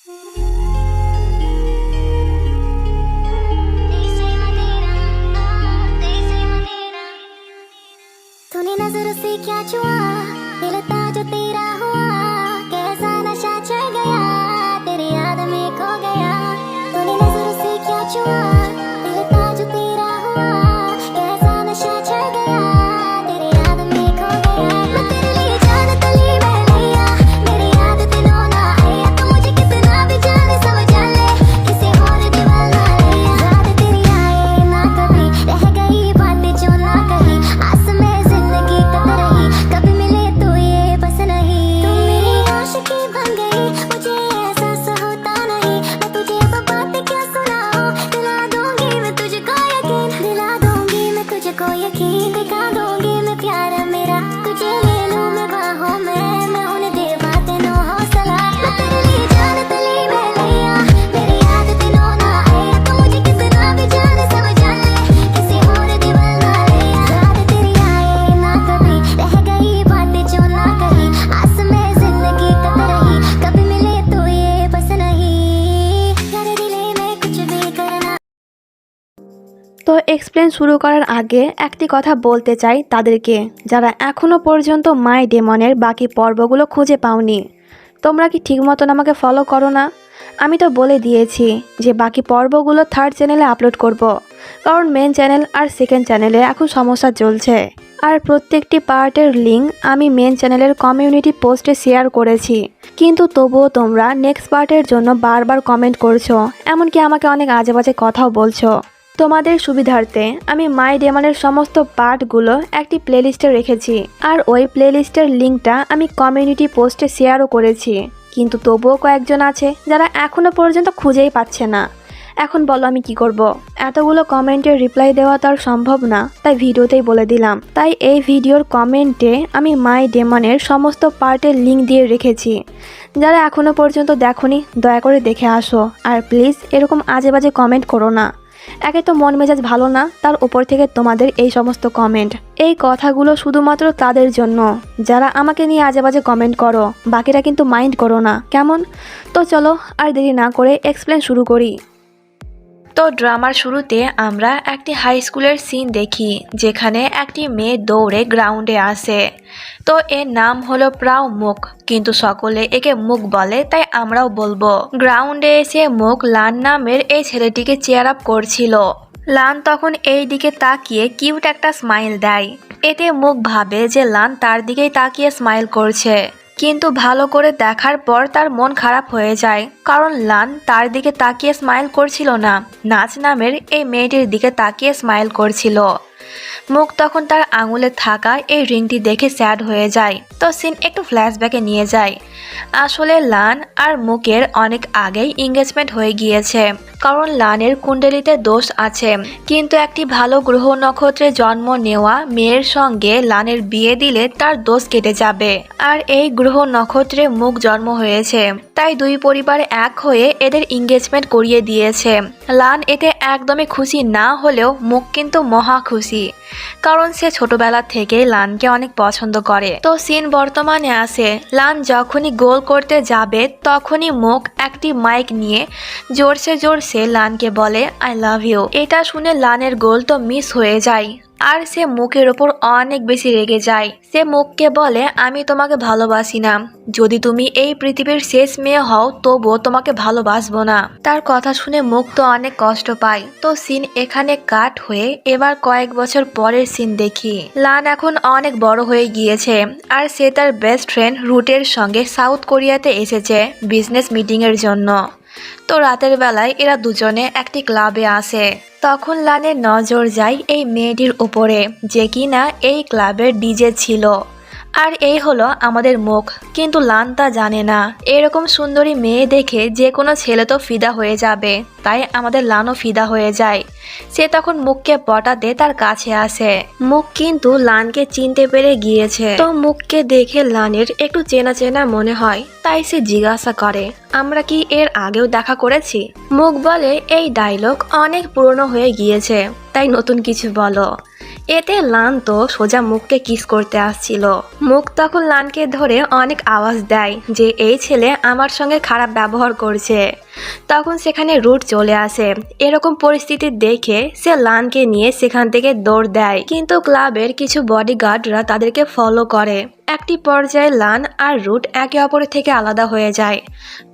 तूने नजरों से क्या छुआ, दिल था जो तेरा हुआ, कैसा नशा चढ़ गया, तेरी याद में खो गया। तूने नजरों से क्या छुआ, दिल था जो तेरा हुआ, कैसा नशा चढ़ गया, तेरी याद में खो गया। मैं तेरे लिए जान तली में लिया, मेरी याद दिनों ना आया, तू मुझे कितना भी जाने समझ ले, किसी और दीवाना लिया। याद तेरी आए ना कभी, रह गई बातें जो ना कही, आस में जिंदगी कट रही, कभी मिले तो ये बस नहीं। तू मेरी आशिकी बन गई, मुझे एहसास होता नहीं, मैं तुझे वो बातें क्या सुनाऊं, दिला दूंगी मैं तुझको यकीन, दिला दूंगी मैं तुझको यकीन, दिखा दूंगी मैं प्यार मेरा, तुझे ले लूं मैं बाहों में, मैं होने दे बातें नो हौसला। मैं तेरे लिए जान तली में लिया, मेरी याद दिनों ना आया, तू मुझे कितना भी जाने समझ ले, किसी और दीवाना लिया। याद तेरी आए ना कभी, रह गई बातें जो ना कही, आस में जिंदगी कट रही, कभी मिले तो ये बस नहीं। यार दिले में कुछ भी करना। তো এক্সপ্লেন শুরু করার আগে একটি কথা বলতে চাই তাদেরকে যারা এখনও পর্যন্ত মাই ডেমনের বাকি পর্বগুলো খুঁজে পাওনি। তোমরা কি ঠিক মতন আমাকে ফলো করো না? আমি তো বলে দিয়েছি যে বাকি পর্বগুলো থার্ড চ্যানেলে আপলোড করব, কারণ মেন চ্যানেল আর সেকেন্ড চ্যানেলে এখন সমস্যা চলছে। আর প্রত্যেকটি পার্টের লিঙ্ক আমি মেন চ্যানেলের কমিউনিটি পোস্টে শেয়ার করেছি, কিন্তু তবুও তোমরা নেক্সট পার্টের জন্য বারবার কমেন্ট করছো, এমনকি আমাকে অনেক আজে বাজে কথাও বলছো। তোমাদের সুবিধার্থে আমি মাই ডেমনের সমস্ত পার্টগুলো একটি প্লেলিস্টে রেখেছি, আর ওই প্লেলিস্টের লিঙ্কটা আমি কমিউনিটি পোস্টে শেয়ারও করেছি, কিন্তু তবুও কয়েকজন আছে যারা এখনও পর্যন্ত খুঁজেই পাচ্ছে না। এখন বলো আমি কি করব? এতগুলো কমেন্টের রিপ্লাই দেওয়া তো আর সম্ভব না, তাই ভিডিওতেই বলে দিলাম। তাই এই ভিডিওর কমেন্টে আমি মাই ডেমনের সমস্ত পার্টের লিঙ্ক দিয়ে রেখেছি, যারা এখনও পর্যন্ত দেখোনি দয়া করে দেখে আসো। আর প্লিজ এরকম আজে বাজে কমেন্ট করো না, একে তো মন মেজাজ ভালো না, তার উপর থেকে তোমাদের এই সমস্ত কমেন্ট। এই কথাগুলো শুধুমাত্র তাদের জন্য যারা আমাকে নিয়ে আজে বাজে কমেন্ট করো, বাকিরা কিন্তু মাইন্ড করো না, কেমন? তো চলো আর দেরি না করে এক্সপ্লেন শুরু করি। তো ড্রামার শুরুতে আমরা একটি হাই স্কুলের সিন দেখি, যেখানে একটি মেয়ে দৌড়ে গ্রাউন্ডে আসে। তো এর নাম হলো প্রাও মুখ, কিন্তু সকলে একে মুখ বলে, তাই আমরাও বলবো। গ্রাউন্ডে এসে মুখ লান নামের এই ছেলেটিকে চেয়ার আপ করছিল। লান তখন এই দিকে তাকিয়ে কিউট একটা স্মাইল দেয়। এতে মুখ ভাবে যে লান তার দিকেই তাকিয়ে স্মাইল করছে, কিন্তু ভালো করে দেখার পর তার মন খারাপ হয়ে যায়, কারণ লান তার দিকে তাকিয়ে স্মাইল করছিল না, নাচ নামের এই মেয়েটির দিকে তাকিয়ে স্মাইল করছিল। মুখ তখন তার আঙুলে থাকা এই রিংটি দেখে স্যাড হয়ে যায়। তো সিন একটু ফ্ল্যাশব্যাকে নিয়ে যায়। আসলে লান আর মুখের অনেক আগেই এঙ্গেজমেন্ট হয়ে গিয়েছে, কারণ লানের কুণ্ডলিতে দোষ আছে, কিন্তু একটি ভালো গ্রহ নক্ষত্রে জন্ম নেওয়া মেয়ের সঙ্গে লানের বিয়ে দিলে তার দোষ কেটে যাবে। আর এই গ্রহ নক্ষত্রে মুখ জন্ম হয়েছে, তাই দুই পরিবার এক হয়ে এদের এঙ্গেজমেন্ট করিয়ে দিয়েছে। লান এতে একদমই খুশি না হলেও মুখ কিন্তু মহা খুশি, কারণ সে ছোটবেলা থেকে লানকে অনেক পছন্দ করে। তো সিন বর্তমানে আসে, লান যখনই গোল করতে যাবে তখনই মুখ একটি মাইক নিয়ে জোরসে জোরসে লানকে বলে আই লাভ ইউ। এটা শুনে লানের গোল তো মিস হয়ে যায়, আর সে মুখের ওপর অনেক বেশি রেগে যায়। সে মুখকে বলে আমি তোমাকে ভালোবাসি না, যদি তুমি এই পৃথিবীর শেষ মেয়ে হও তবুও তোমাকে ভালোবাসবো না। তার কথা শুনে মুখ তো অনেক কষ্ট পায়। তো সিন এখানে কাট হয়ে এবার কয়েক বছর পরের সিন দেখি। লান এখন অনেক বড় হয়ে গিয়েছে, আর সে তার বেস্ট ফ্রেন্ড রুটের সঙ্গে সাউথ কোরিয়াতে এসেছে বিজনেস মিটিং এর জন্য। তো রাতের বেলায় এরা দুজনে একটি ক্লাবে আসে। তখন লানের নজর যায় এই মেয়েটির উপরে, যে কিনা এই ক্লাবের ডিজে ছিল। আর এই হলো আমাদের মুখ, কিন্তু লান তা জানে না। এরকম সুন্দরী মেয়ে দেখে যে কোনো ছেলে তো ফিদা হয়ে যাবে, তাই আমাদের লানও ফিদা হয়ে যায়। সে তখন মুখকে পটাতে তার কাছে আসে। মুখ কিন্তু লানকে চিনতে পেরে গিয়েছে। তো মুখকে দেখে লানের একটু চেনা চেনা মনে হয়, তাই সে জিজ্ঞাসা করে আমরা কি এর আগেও দেখা করেছি? মুখ বলে এই ডায়লগ অনেক পুরনো হয়ে গিয়েছে, তাই নতুন কিছু বলো। এতে লান তো সোজা মুখকে কিস করতে আসছিল। মুখ তখন লানকে ধরে অনেক আওয়াজ দেয় যে এই ছেলে আমার সঙ্গে খারাপ ব্যবহার করছে। তখন সেখানে রুট চলে আসে। এরকম পরিস্থিতি দেখে সে লানকে নিয়ে সেখান থেকে দৌড় দেয়, কিন্তু ক্লাবের কিছু বডিগার্ডরা তাদেরকে ফলো করে। একটি পর্যায়ে লান আর রুট একে অপরের থেকে আলাদা হয়ে যায়।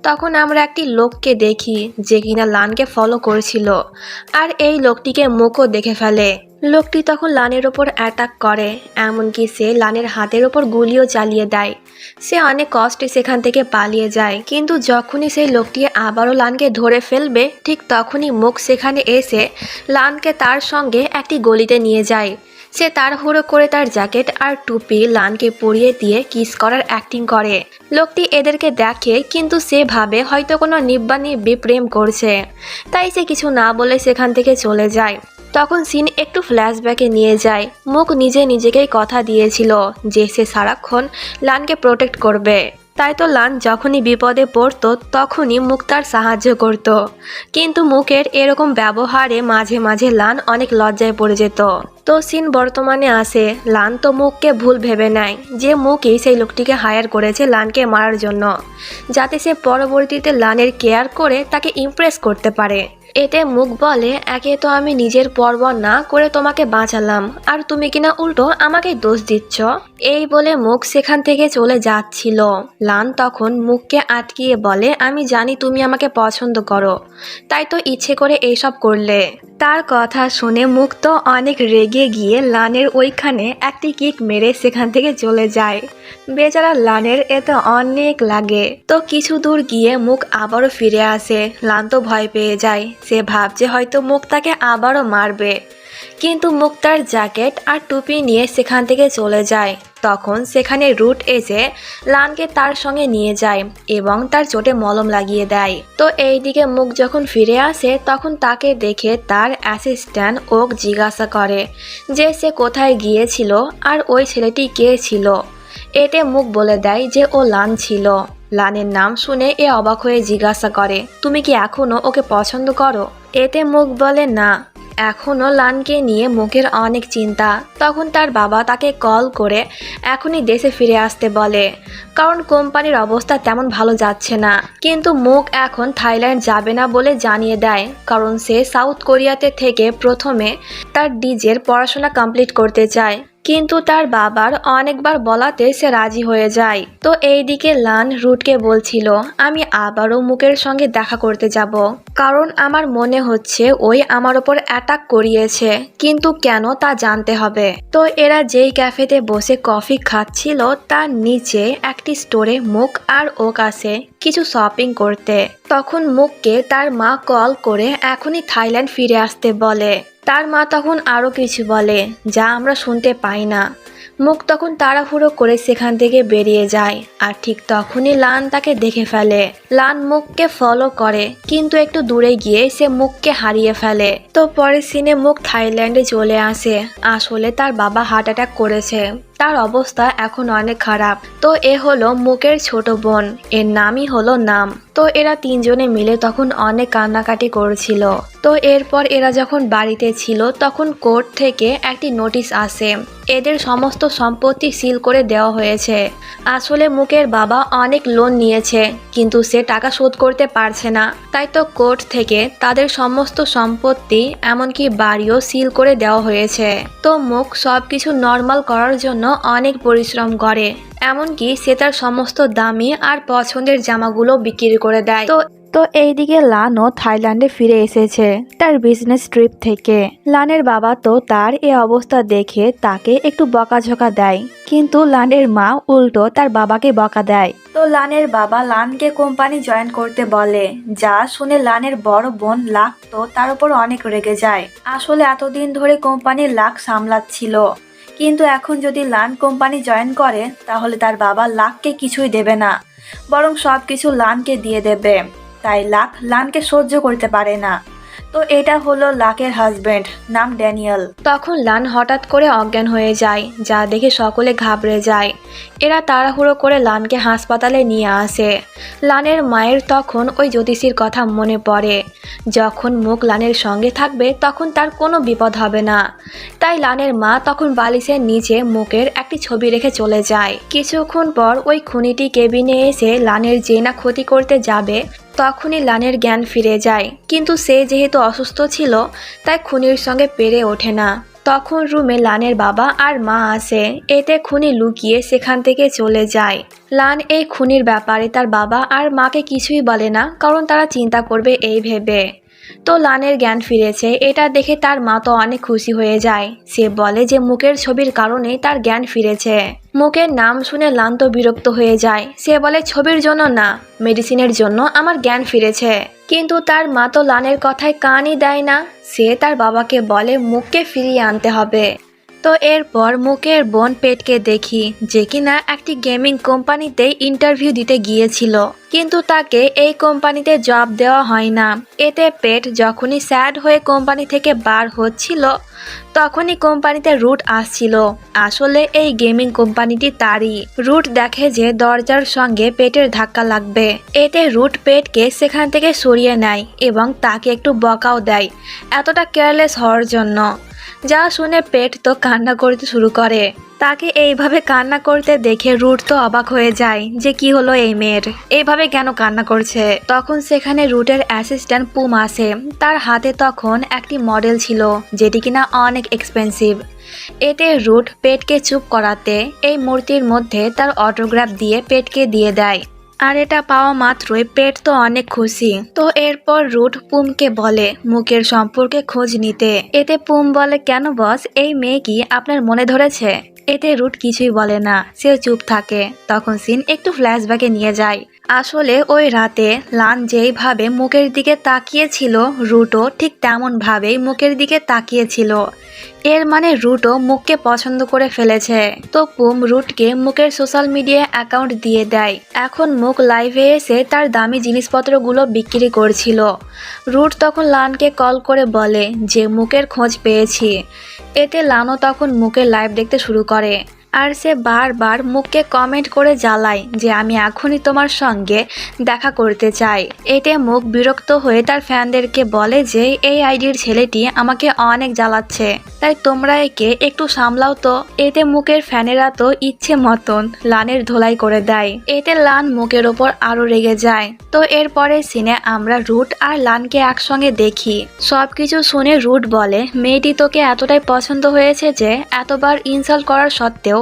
তখন আমরা একটি লোককে দেখি যে কিনা লানকে ফলো করেছিল, আর এই লোকটিকে মুখও দেখে ফেলে। লোকটি তখন লানের ওপর অ্যাটাক করে, এমনকি সে লানের হাতের ওপর গুলিও চালিয়ে দেয়। সে অনেক কষ্টে সেখান থেকে পালিয়ে যায়, কিন্তু যখনই সেই লোকটি আবারও লানকে ধরে ফেলবে ঠিক তখনই মুখ সেখানে এসে লানকে তার সঙ্গে একটি গলিতে নিয়ে যায়। সে তাড়াহুড়ো করে তার জ্যাকেট আর টুপি লানকে পরিয়ে দিয়ে কিস করার অ্যাক্টিং করে। লোকটি এদেরকে দেখে, কিন্তু সে ভাবে হয়তো কোনো নিব্বা প্রেম করছে, তাই সে কিছু না বলে সেখান থেকে চলে যায়। তখন সিন একটু ফ্ল্যাশব্যাকে নিয়ে যায়। মুখ নিজেকেই কথা দিয়েছিল যে সে সারাক্ষণ লানকে প্রোটেক্ট করবে, তাই তো লান যখনই বিপদে পড়তো তখনই মুখ তার সাহায্য করত। কিন্তু মুখের এরকম ব্যবহারে মাঝে মাঝে লান অনেক লজ্জায় পড়ে যেত। তো সিন বর্তমানে আসে। লান তো মুখকে ভুল ভেবে নেয় যে মুখই সেই লোকটিকে হায়ার করেছে লানকে মারার জন্য, যাতে সে পরবর্তীতে লানের কেয়ার করে তাকে ইমপ্রেস করতে পারে। এতে মুখ বলে, একে তো আমি নিজের পরোয়া না করে তোমাকে বাঁচালাম, আর তুমি কিনা উল্টো আমাকে দোষ দিচ্ছ। এই বলে মুখ সেখান থেকে চলে যাচ্ছিল। লান তখন মুখকে আটকিয়ে বলে, আমি জানি তুমি আমাকে পছন্দ করো, তাই তো ইচ্ছে করে এইসব করলে। তার কথা শুনে মুখ তো অনেক রেগে গিয়ে লানের ওইখানে একটি কিক মেরে সেখান থেকে চলে যায়। বেচারা লানের এতে অনেক লাগে। তো কিছু দূর গিয়ে মুখ আবারও ফিরে আসে। লান তো ভয় পেয়ে যায়। সে ভাবছে হয়তো মুখ তাকে আবারও মারবে, কিন্তু মুখ তার জ্যাকেট আর টুপি নিয়ে সেখান থেকে চলে যায়। তখন সেখানে রুট এসে লানকে তার সঙ্গে নিয়ে যায় এবং তার চোটে মলম লাগিয়ে দেয়। তো এইদিকে মুখ যখন ফিরে আসে তখন তাকে দেখে তার অ্যাসিস্ট্যান্ট ওক জিজ্ঞাসা করে যে সে কোথায় গিয়েছিল আর ওই ছেলেটি কে ছিল। এতে মুখ বলে দেয় যে ও লান ছিল। লানের নাম শুনে এ অবাক হয়ে জিজ্ঞাসা করে, তুমি কি এখনো ওকে পছন্দ করো? এতে মুখ বলে, না, এখনও লানকে নিয়ে মুখের অনেক চিন্তা। তখন তার বাবা তাকে কল করে এখনই দেশে ফিরে আসতে বলে, কারণ কোম্পানির অবস্থা তেমন ভালো যাচ্ছে না। কিন্তু মুখ এখন থাইল্যান্ড যাবে না বলে জানিয়ে দেয়, কারণ সে সাউথ কোরিয়াতে থেকে প্রথমে তার ডিজের পড়াশোনা কমপ্লিট করতে চায়। কিন্তু তার বাবার অনেকবার বলাতে সে রাজি হয়ে যায়। তো এইদিকে লান রুটকে বলছিল, আমি আবারও মুখের সঙ্গে দেখা করতে যাব, কারণ আমার মনে হচ্ছে ওই আমার ওপর অ্যাটাক করিয়েছে, কিন্তু কেন তা জানতে হবে। তো এরা যেই ক্যাফেতে বসে কফি খাচ্ছিল তার নিচে একটি স্টোরে মুখ আর ওক আসে কিছু শপিং করতে। তখন মুখকে তার মা কল করে এখনই থাইল্যান্ড ফিরে আসতে বলে। তার মা তখন আরও কিছু বলে যা আমরা শুনতে পাই না। মুখ তখন তাড়াহুড়ো করে সেখান থেকে বেরিয়ে যায়, আর ঠিক তখনই লান তাকে দেখে ফেলে। লান মুখকে ফলো করে, কিন্তু একটু দূরে গিয়ে সে মুখকে হারিয়ে ফেলে। তো পরের সিনে মুখ থাইল্যান্ডে চলে আসে। আসলে তার বাবা হার্ট অ্যাটাক করেছে, তার অবস্থা এখন অনেক খারাপ। তো এ হলো মুখের ছোট বোন, এর নামই হলো নাম। তো এরা তিনজনে মিলে তখন অনেক কান্নাকাটি করছিল। তো এরপর এরা যখন বাড়িতে ছিল তখন কোর্ট থেকে একটি নোটিশ আসে, এদের সমস্ত সম্পত্তি সিল করে দেওয়া হয়েছে। আসলে মুখের বাবা অনেক লোন নিয়েছে, কিন্তু সে টাকা শোধ করতে পারছে না, তাই তো কোর্ট থেকে তাদের সমস্ত সম্পত্তি এমনকি বাড়িও সিল করে দেওয়া হয়েছে। তো মুখ সবকিছু নর্মাল করার জন্য অনেক পরিশ্রম করে, এমনকি সে তার সমস্ত দামি আর পছন্দের জামাগুলো বিক্রি করে দেয়। তো এইদিকে লানও থাইল্যান্ডে ফিরে এসেছে তার বিজনেস ট্রিপ থেকে। লানের বাবা তো তার এই অবস্থা দেখে তাকে একটু বকাঝকা দেয়, কিন্তু লানের মা উল্টো তার বাবাকে বকা দেয়। তো লানের বাবা লানকে কোম্পানি জয়েন করতে বলে, যা শুনে লানের বড় বোন লাক তো তার উপর অনেক রেগে যায়। আসলে এতদিন ধরে কোম্পানির লাক সামলাচ্ছিল, কিন্তু এখন যদি লান কোম্পানি জয়েন করে তাহলে তার বাবা লাককে কিছুই দেবে না, বরং সব কিছু লানকে দিয়ে দেবে। তাই লানকে সহ্য করতে পারে না। তো এটা হলো লাকের হাজবেন্ড, নাম ড্যানিয়েল। তখন লান হঠাৎ করে অজ্ঞান হয়ে যায়, যা দেখে সকলে ঘাবড়ে যায়। এরা তাড়াহুড়ো করে লানকে হাসপাতালে নিয়ে আসে। লানের মায়ের তখন ওই জ্যোতিষীর কথা মনে পড়ে, যখন মুখ লানের সঙ্গে থাকবে তখন তার কোনো বিপদ হবে না। তাই লানের মা তখন বালিশের নিচে মুখের একটি ছবি রেখে চলে যায়। কিছুক্ষণ পর ওই খুনিটি কেবিনে এসে লানের যে না ক্ষতি করতে যাবে, তখনই লানের জ্ঞান ফিরে যায়। কিন্তু সে যেহেতু অসুস্থ ছিল, তাই খুনির সঙ্গে পেরে ওঠে না। তখন রুমে লানের বাবা আর মা আসে। এতে খুনি লুকিয়ে সেখান থেকে চলে যায়। লান এই খুনির ব্যাপারে তার বাবা আর মাকে কিছুই বলে না, কারণ তারা চিন্তা করবে এই ভেবে। তো লানের জ্ঞান ফিরেছে, এটা দেখে তার মা তো অনেক খুশি হয়ে যায়। সে বলে যে মুকের ছবির কারণে তার জ্ঞান ফিরেছে। মুকের নাম শুনে লান তো বিরক্ত হয়ে যায়। সে বলে ছবির জন্য না, মেডিসিনের জন্য আমার জ্ঞান ফিরেছে। কিন্তু তার মা তো লানের কথায় কানই দেয় না। সে তার বাবাকে বলে মুককে ফিরিয়ে আনতে হবে। তো এরপর মুকের বোন পেটকে দেখি, যে কিনা একটি গেমিং কোম্পানিতে ইন্টারভিউ দিতে গিয়েছিল, কিন্তু তাকে এই কোম্পানিতে জব দেওয়া হয় না। এতে পেট যখনই স্যাড হয়ে কোম্পানি থেকে বার হচ্ছিল, তখনই কোম্পানিতে রুট আসছিল। আসলে এই গেমিং কোম্পানিটি তারই। রুট দেখে যে দরজার সঙ্গে পেটের ধাক্কা লাগবে। এতে রুট পেটকে সেখান থেকে সরিয়ে নেয় এবং তাকে একটু বকাও দেয় এতটা কেয়ারলেস হওয়ার জন্য। যা শুনে পেট তো কান্না করতে শুরু করে। তাকে এইভাবে কান্না করতে দেখে রুট তো অবাক হয়ে যায় যে কি হলো এই মেয়ের, এইভাবে কেন কান্না করছে। তখন সেখানে রুটের অ্যাসিস্ট্যান্ট পুম আসে। তার হাতে তখন একটি মডেল ছিল, যেটি কিনা অনেক এক্সপেন্সিভ। এতে রুট পেটকে চুপ করাতে এই মূর্তির মধ্যে তার অটোগ্রাফ দিয়ে পেটকে দিয়ে দেয়। আর এটা পাওয়া মাত্রই পেট তো অনেক খুশি। তো এরপর রুট পুমকে বলে মুকের সম্পর্কে খোঁজ নিতে। এতে পুম বলে, কেন বস, এই মেয়ে কি আপনার মনে ধরেছে? এতে রুট কিছুই বলে না, সে চুপ থাকে। তখন সিন একটু ফ্ল্যাশব্যাকে নিয়ে যায়। আসলে ওই রাতে লান যেইভাবে মুকের দিকে তাকিয়েছিল, রুটও ঠিক তেমন ভাবেই মুকের দিকে তাকিয়েছিল। এর মানে রুটও মুককে পছন্দ করে ফেলেছে। তো পুম রুটকে মুকের সোশ্যাল মিডিয়া অ্যাকাউন্ট দিয়ে দেয়। এখন মুক লাইভে এসে তার দামি জিনিসপত্রগুলো বিক্রি করছিল। রুট তখন লানকে কল করে বলে যে মুকের খোঁজ পেয়েছি। এতে লানও তখন মুকের লাইভ দেখতে শুরু করে। আর সে বারবার মুককে কমেন্ট করে জ্বালায় যে আমি এখনই তোমার সঙ্গে দেখা করতে চাই। এতে মুক বিরক্ত হয়ে তার ফ্যানদেরকে বলে যে এই আইডির ছেলেটি আমাকে অনেক জ্বালাচ্ছে, তাই তোমরা একে একটু সামলাও তো। এতে মুকের ফ্যানেরা তো ইচ্ছে মতন লানের ধোলাই করে দেয়। এতে লান মুকের ওপর আরো রেগে যায়। তো এরপরে সিনে আমরা রুট আর লানকে একসঙ্গে দেখি। সবকিছু শুনে রুট বলে মেয়েটি তোকে এতটাই পছন্দ হয়েছে যে এতবার ইনসাল্ট করার সত্ত্বেও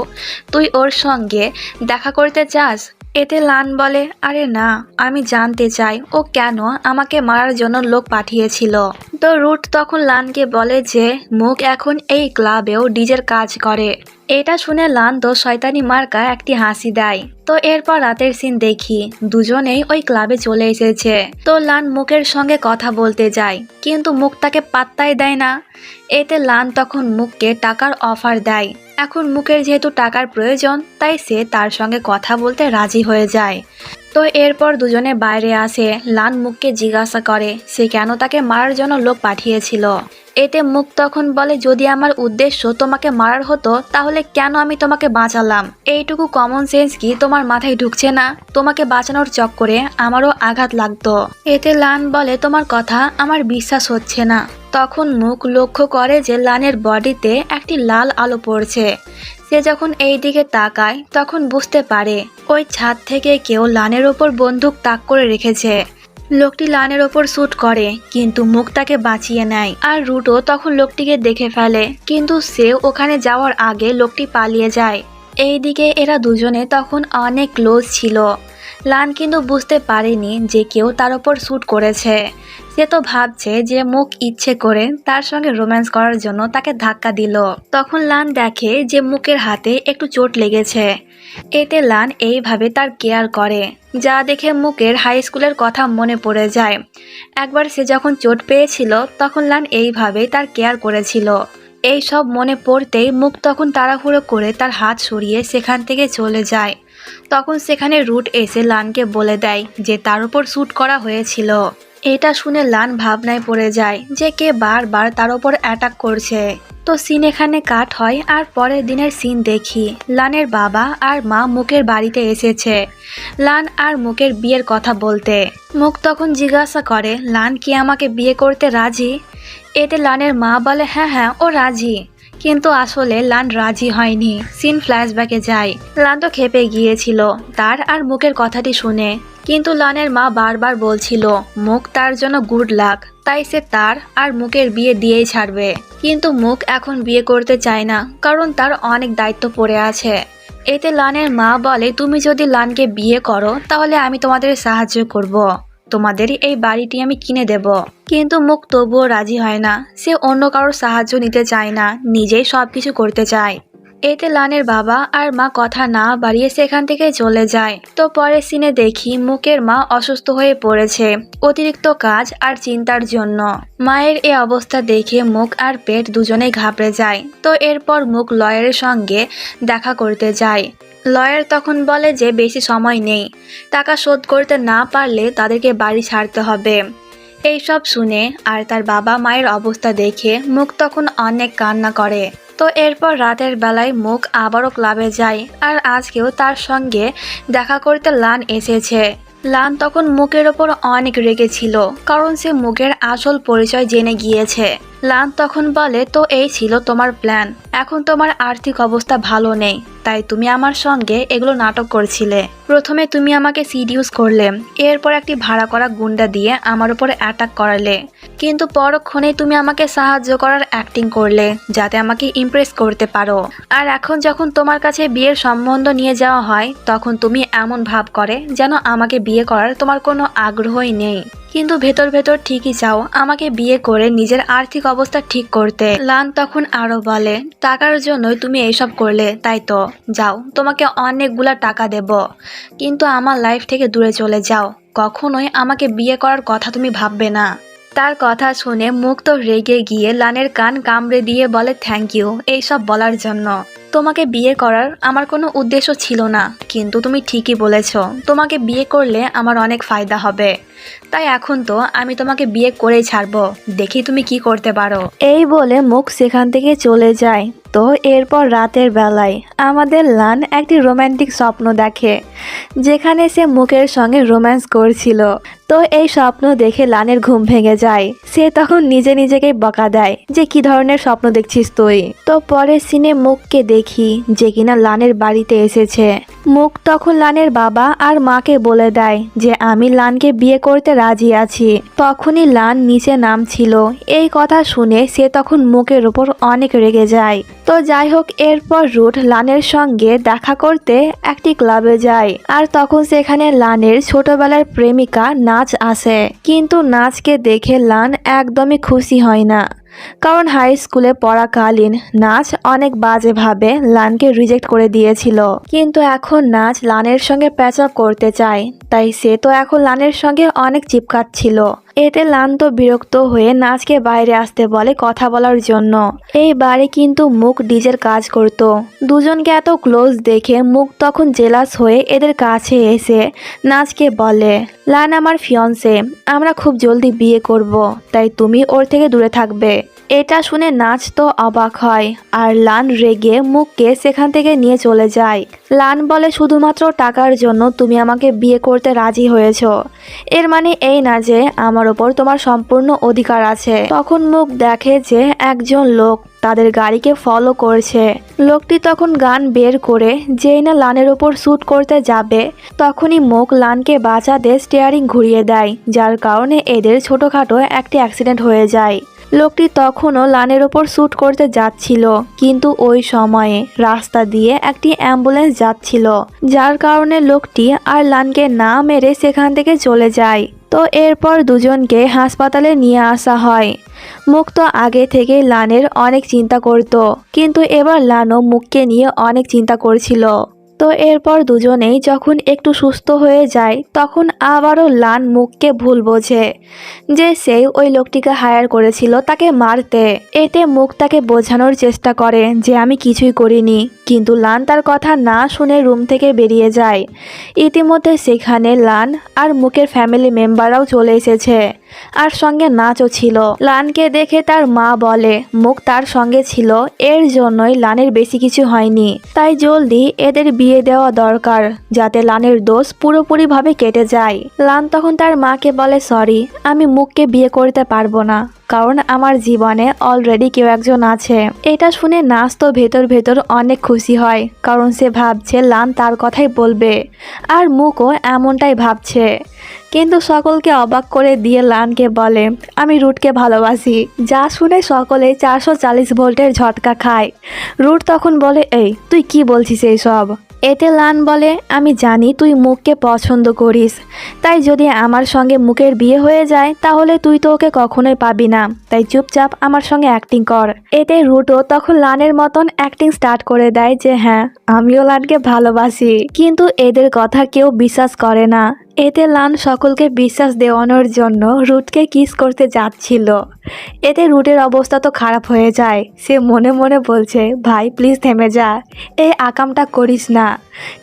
তুই ওর সঙ্গে দেখা করতে চাস। এতে লান বলে, আরে না, আমি জানতে চাই ও কেন আমাকে মারার জন্য লোক পাঠিয়েছিল। তো রুট তখন লানকে বলে যে মুক এখন এই ক্লাবেও ডিজের কাজ করে। এটা শুনে লান তো শয়তানি মার্কা একটি হাসি দেয়। তো এরপর রাতের সিন দেখি, দুজনেই ওই ক্লাবে চলে এসেছে। তো লান মুকের সঙ্গে কথা বলতে যায়, কিন্তু মুক তাকে পাত্তাই দেয় না। এতে লান তখন মুককে টাকার অফার দেয়। এখন মুকের যেহেতু টাকার প্রয়োজন, তাই সে তার সঙ্গে কথা বলতে রাজি হয়ে যায়। তো এরপর দুজনে বাইরে আসে। লান মুককে জিজ্ঞাসা করে সে কেন তাকে মারার জন্য লোক পাঠিয়েছিল। এতে মুক তখন বলে যদি আমার উদ্দেশ্য তোমাকে মারার হতো, তাহলে কেন আমি তোমাকে বাঁচালাম? এইটুকু কমন সেন্স কি তোমার মাথায় ঢুকছে না? তোমাকে বাঁচানোর চক্করে আমারও আঘাত লাগতো। এতে লান বলে তোমার কথা আমার বিশ্বাস হচ্ছে না। তখন মুক লক্ষ্য করে যে লানের বডিতে একটি লাল আলো পড়ছে। সে যখন এই দিকে তাকায় তখন বুঝতে পারে ওই ছাদ থেকে কেউ লানের ওপর বন্দুক তাক করে রেখেছে। লোকটি লানের ওপর শুট করে, কিন্তু মুক তাকে বাঁচিয়ে নেয়। আর রুটও তখন লোকটিকে দেখে ফেলে, কিন্তু সে ওখানে যাওয়ার আগে লোকটি পালিয়ে যায়। এইদিকে এরা দুজনে তখন অনেক ক্লোজ ছিল। লান কিন্তু বুঝতে পারেনি যে কেউ তার ওপর শুট করেছে। সে তো ভাবছে যে মুক ইচ্ছে করে তার সঙ্গে রোম্যান্স করার জন্য তাকে ধাক্কা দিল। তখন লান দেখে যে মুকের হাতে একটু চোট লেগেছে। এতে লান এইভাবে তার কেয়ার করে, যা দেখে মুকের হাই স্কুলের কথা মনে পড়ে যায়। একবার সে যখন চোট পেয়েছিল তখন লান এইভাবেই তার কেয়ার করেছিল। এই সব মনে পড়তেই মুক তখন তাড়াহুড়ো করে তার হাত সরিয়ে সেখান থেকে চলে যায়। তখন সেখানে রুট এসে লানকে বলে দেয় যে তার উপর শ্যুট করা হয়েছিল। এটা শুনে লান ভাবনায় পড়ে যায় যে কে বারবার তার ওপর অ্যাটাক করছে। তো সিন এখানে কাট হয় আর পরের দিনের সিন দেখি লানের বাবা আর মা মুকের বাড়িতে এসেছে লান আর মুকের বিয়ের কথা বলতে। মুক তখন জিজ্ঞাসা করে লান কি আমাকে বিয়ে করতে রাজি? এতে লানের মা বলে হ্যাঁ হ্যাঁ ও রাজি, কিন্তু আসলে লান রাজি হয়নি। সিন ফ্ল্যাশব্যাকে যায়। লান তো খেপে গিয়েছিল তার আর মুকের কথাটি শুনে, কিন্তু লানের মা বারবার বলছিল মুক তার জন্য গুড লাক, তাই সে তার আর মুকের বিয়ে দিয়েই ছাড়বে। কিন্তু মুক এখন বিয়ে করতে চায় না, কারণ তার অনেক দায়িত্ব পড়ে আছে। এতে লানের মা বলে তুমি যদি লানকে বিয়ে করো তাহলে আমি তোমাদের সাহায্য করব, তোমাদের এই বাড়িটি আমি কিনে দেব। কিন্তু মুক তবুও রাজি হয় না। সে অন্য কারোর সাহায্য নিতে চায় না, নিজেই সবকিছু করতে চায়। এতে লানের বাবা আর মা কথা না বাড়িয়ে সেখান থেকে চলে যায়। তো পরের সিনে দেখি মুকের মা অসুস্থ হয়ে পড়েছে অতিরিক্ত কাজ আর চিন্তার জন্য। মায়ের এই অবস্থা দেখে মুক আর পেট দুজনেই ঘাবড়ে যায়। তো এরপর মুক লয়ারের সঙ্গে দেখা করতে যায়। লয়ার তখন বলে যে বেশি সময় নেই, টাকা শোধ করতে না পারলে তাদেরকে বাড়ি ছাড়তে হবে। এইসব শুনে আর তার বাবা মায়ের অবস্থা দেখে মুক তখন অনেক কান্না করে। তো এরপর রাতের বেলায় মুক আবারও ক্লাবে যায় আর আজকেও তার সঙ্গে দেখা করতে লান এসেছে। লান তখন মুকের ওপর অনেক রেগেছিল, কারণ সে মুকের আসল পরিচয় জেনে গিয়েছে। লান তখন বলে তো এই ছিল তোমার প্ল্যান, এখন তোমার আর্থিক অবস্থা ভালো নেই, তাই তুমি আমার সঙ্গে এগুলো নাটক করছিলে। প্রথমে তুমি আমাকে সিডিউস করলে, এরপর একটি ভাড়া করা গুন্ডা দিয়ে আমার উপর অ্যাটাক করালে, কিন্তু পরক্ষণেই তুমি আমাকে সাহায্য করার অ্যাক্টিং করলে যাতে আমাকে ইমপ্রেস করতে পারো। আর এখন যখন তোমার কাছে বিয়ের সম্বন্ধ নিয়ে যাওয়া হয় তখন তুমি এমন ভাব করে যেন আমাকে বিয়ে করার তোমার কোনো আগ্রহই নেই, কিন্তু ভেতর ভেতর ঠিকই চাও আমাকে বিয়ে করে নিজের আর্থিক অবস্থা ঠিক করতে। লান তখন আরো বলে টাকার জন্যই তুমি এইসব করলে, তাই তো যাও তোমাকে অনেকগুলা টাকা দেব, কিন্তু আমার লাইফ থেকে দূরে চলে যাও, কখনোই আমাকে বিয়ে করার কথা তুমি ভাববে না। তার কথা শুনে মুক তো রেগে গিয়ে লানের কান কামড়ে দিয়ে বলে থ্যাংক ইউ এইসব বলার জন্য। তোমাকে বিয়ে করার আমার কোনো উদ্দেশ্য ছিল না, কিন্তু তুমি ঠিকই বলেছ, তোমাকে বিয়ে করলে আমার অনেক ফায়দা হবে, তাই এখন তো আমি তোমাকে বিয়ে করেই ছাড়বো, দেখি তুমি কি করতে পারো। এই বলে মুক সেখান থেকে চলে যায়। তো এরপর রাতের বেলায় আমাদের লান একটি রোমান্টিক স্বপ্ন দেখে, যেখানে সে মুকের সঙ্গে রোম্যান্স করছিল। তো এই স্বপ্ন দেখে লানের ঘুম ভেঙে যায়। সে তখন নিজে নিজেকে বকা দেয় যে কি ধরনের স্বপ্ন দেখছিস তুই। তো পরের সিনে মুককে দেখি যে কিনা লানের বাড়িতে এসেছে। মুক তখন লানের বাবা আর মাকে বলে দেয় যে আমি লানকে বিয়ে করতে রাজি আছি। তখনই লান নিচে নামছিল। এই কথা শুনে সে তখন মুকের ওপর অনেক রেগে যায়। তো যাই হোক, এরপর রুট লানের সঙ্গে দেখা করতে একটি ক্লাবে যায় আর তখন সেখানে লানের ছোটবেলার প্রেমিকা নাচ আসে। কিন্তু নাচকে দেখে লান একদমই খুশি হয় না, কারণ হাই স্কুলে পড়াকালীন নাচ অনেক বাজেভাবে লানকে রিজেক্ট করে দিয়েছিল। কিন্তু এখন নাচ লানের সঙ্গে প্যাচ আপ করতে চায়, তাই সে তো এখন লানের সঙ্গে অনেক চিপকাচ্ছিল। এতে লান তো বিরক্ত হয়ে নাচকে বাইরে আসতে বলে কথা বলার জন্য। এই বারে কিন্তু মুক ডিজের কাজ করত। দুজনকে এত ক্লোজ দেখে মুক তখন জেলাস হয়ে এদের কাছে এসে নাচকে বলে লান আমার ফিয়ন্সে, আমরা খুব জলদি বিয়ে করব, তাই তুমি ওর থেকে দূরে থাকবে। এটা শুনে নাচ তো অবাক হয় আর লান রেগে মুককে সেখান থেকে নিয়ে চলে যায়। লান বলে শুধুমাত্র টাকার জন্য তুমি আমাকে বিয়ে করতে রাজি হয়েছ, এর মানে এই না যে আমার ওপর তোমার সম্পূর্ণ অধিকার আছে। তখন মুক দেখে যে একজন লোক তাদের গাড়িকে ফলো করছে। লোকটি তখন গান বের করে যেই না লানের ওপর শ্যুট করতে যাবে তখনই মুক লানকে বাঁচাতে স্টিয়ারিং ঘুরিয়ে দেয়, যার কারণে এদের ছোটখাটো একটি অ্যাক্সিডেন্ট হয়ে যায়। লোকটি তখনও লানের ওপর শ্যুট করতে যাচ্ছিল, কিন্তু ওই সময়ে রাস্তা দিয়ে একটি অ্যাম্বুলেন্স যাচ্ছিল, যার কারণে লোকটি আর লানকে না মেরে সেখান থেকে চলে যায়। তো এরপর দুজনকে হাসপাতালে নিয়ে আসা হয়। মুক তো আগে থেকে লানের অনেক চিন্তা করত, কিন্তু এবার লানও মুককে নিয়ে অনেক চিন্তা করছিল। তো এরপর দুজনেই যখন একটু সুস্থ হয়ে যায় তখন আবারও লান মুককে ভুল বোঝে যে সেই ওই লোকটিকে হায়ার করেছিল তাকে মারতে। এতে মুক তাকে বোঝানোর চেষ্টা করে যে আমি কিছুই করিনি, কিন্তু লান তার কথা না শুনে রুম থেকে বেরিয়ে যায়। ইতিমধ্যে সেখানে লান আর মুকের ফ্যামিলি মেম্বাররাও চলে এসেছে। আর সঙ্গে নাচও ছিল। লানকে দেখে তার মা বলে মুখ তার সঙ্গে ছিল, এর জন্যই লানের বেশি কিছু হয়নি, তাই জলদি এদের বিয়ে দেওয়া দরকার যাতে লানের দোষ পুরোপুরিভাবে কেটে যায়। লান তখন তার মাকে বলে সরি, আমি মুখকে বিয়ে করতে পারবো না, কারণ আমার জীবনে অলরেডি কেউ একজন আছে। এটা শুনে নাচ তো ভেতর ভেতর অনেক খুশি হয়, কারণ সে ভাবছে লান তার কথাই বলবে, আর মুখও এমনটাই ভাবছে। কিন্তু সকলকে অবাক করে দিয়ে লানকে বলে আমি রুটকে ভালোবাসি, যা শুনে সকলে 440 ভোল্টের ঝটকা খায়। রুট তখন বলে এই তুই কি বলছিস এইসব? এতে লান বলে আমি জানি তুই মুখকে পছন্দ করিস, তাই যদি আমার সঙ্গে মুখের বিয়ে হয়ে যায় তাহলে তুই তো ওকে কখনোই পাবি না, তাই চুপচাপ আমার সঙ্গে অ্যাক্টিং কর। এতে রুটও তখন লানের মতন অ্যাক্টিং স্টার্ট করে দেয় যে হ্যাঁ আমিও লানকে ভালোবাসি, কিন্তু এদের কথা কেউ বিশ্বাস করে না। এতে লান সকলকে বিশ্বাস দেওয়ানোর জন্য রুটকে কিস করতে যাচ্ছিল। এতে রুটের অবস্থা তো খারাপ হয়ে যায়, সে মনে মনে বলছে ভাই প্লিজ থেমে যা, এই আকামটা করিস না।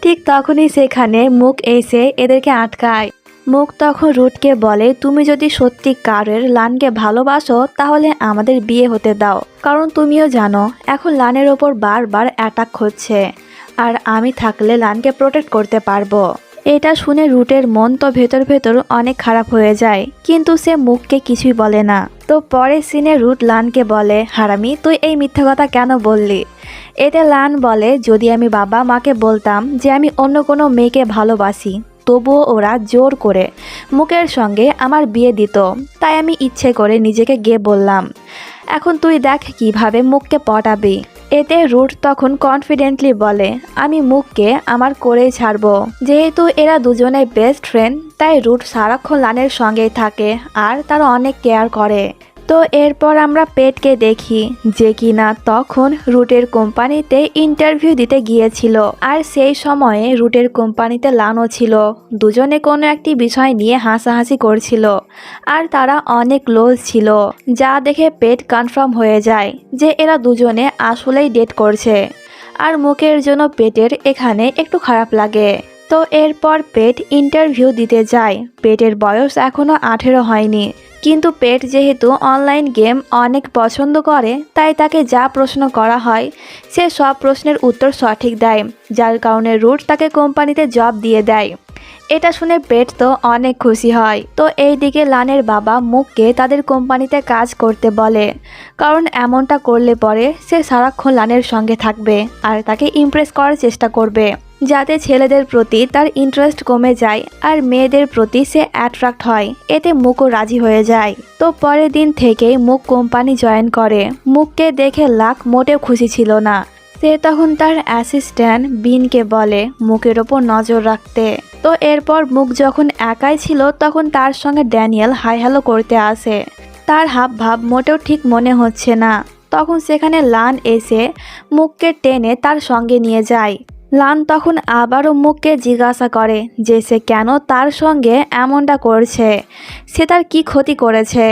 ঠিক তখনই সেখানে মুখ এসে এদেরকে আটকায়। মুখ তখন রুটকে বলে তুমি যদি সত্যিকারের লানকে ভালোবাসো তাহলে আমাদের বিয়ে হতে দাও, কারণ তুমিও জানো এখন লানের ওপর বারবার অ্যাটাক হচ্ছে, আর আমি থাকলে লানকে প্রোটেক্ট করতে পারবো। এটা শুনে রুটের মন তো ভেতর ভেতর অনেক খারাপ হয়ে যায়, কিন্তু সে মুখকে কিছুই বলে না। তো পরের সিনে রুট লানকে বলে হারামি তুই এই মিথ্যা কথা কেন বললি? এতে লান বলে যদি আমি বাবা মাকে বলতাম যে আমি অন্য কোনো মেয়েকে ভালোবাসি তবুও ওরা জোর করে মুখের সঙ্গে আমার বিয়ে দিত, তাই আমি ইচ্ছে করে নিজেকে গিয়ে বললাম। এখন তুই দেখ কিভাবে মুখকে পটাবি। এতে রুট তখন কনফিডেন্টলি বলে আমি মুখকে আমার করেই ছাড়বো, যেহেতু এরা দুজনে বেস্ট ফ্রেন্ড তাই রুট সারাক্ষণ লানের সঙ্গেই থাকে আর তারা অনেক কেয়ার করে। তো এরপর আমরা পেটকে দেখি যে কিনা তখন রুটের কোম্পানিতে ইন্টারভিউ দিতে গিয়েছিল, আর সেই সময়ে রুটের কোম্পানিতে লানও ছিল। দুজনে কোনো একটি বিষয় নিয়ে হাসাহাসি করছিল আর তারা অনেক ক্লোজ ছিল, যা দেখে পেট কনফার্ম হয়ে যায় যে এরা দুজনে আসলেই ডেট করছে। আর মুখের জন্য পেটের এখানে একটু খারাপ লাগে। তো এরপর পেট ইন্টারভিউ দিতে যায়। পেটের বয়স এখনো 18 হয়নি, কিন্তু পেট যেহেতু অনলাইন গেম অনেক পছন্দ করে তাই তাকে যা প্রশ্ন করা হয় সে সব প্রশ্নের উত্তর সঠিক দেয়, যার কারণে রুট তাকে কোম্পানিতে জব দিয়ে দেয়। এটা শুনে পেট তো অনেক খুশি হয়। তো এইদিকে লানের বাবা মুখকে তাদের কোম্পানিতে কাজ করতে বলে, কারণ এমনটা করলে পরে সে সারাক্ষণ লানের সঙ্গে থাকবে আর তাকে ইমপ্রেস করার চেষ্টা করবে, যাতে ছেলেদের প্রতি তার ইন্টারেস্ট কমে যায় আর মেয়েদের প্রতি সে অ্যাট্রাক্ট হয়। এতে মুখও রাজি হয়ে যায়। তো পরের দিন থেকেই মুখ কোম্পানি জয়েন করে। মুখকে দেখে লাক মোটেও খুশি ছিল না। সে তখন তার অ্যাসিস্ট্যান্ট বিনকে বলে মুখের ওপর নজর রাখতে। তো এরপর মুখ যখন একাই ছিল তখন তার সঙ্গে ড্যানিয়েল হাই হ্যালো করতে আসে। তার হাব ভাব মোটেও ঠিক মনে হচ্ছে না। তখন সেখানে লান এসে মুখকে টেনে তার সঙ্গে নিয়ে যায়। লান তখন আবারও মুখকে জিজ্ঞাসা করে যে সে কেন তার সঙ্গে এমনটা করছে, সে তার কি ক্ষতি করেছে।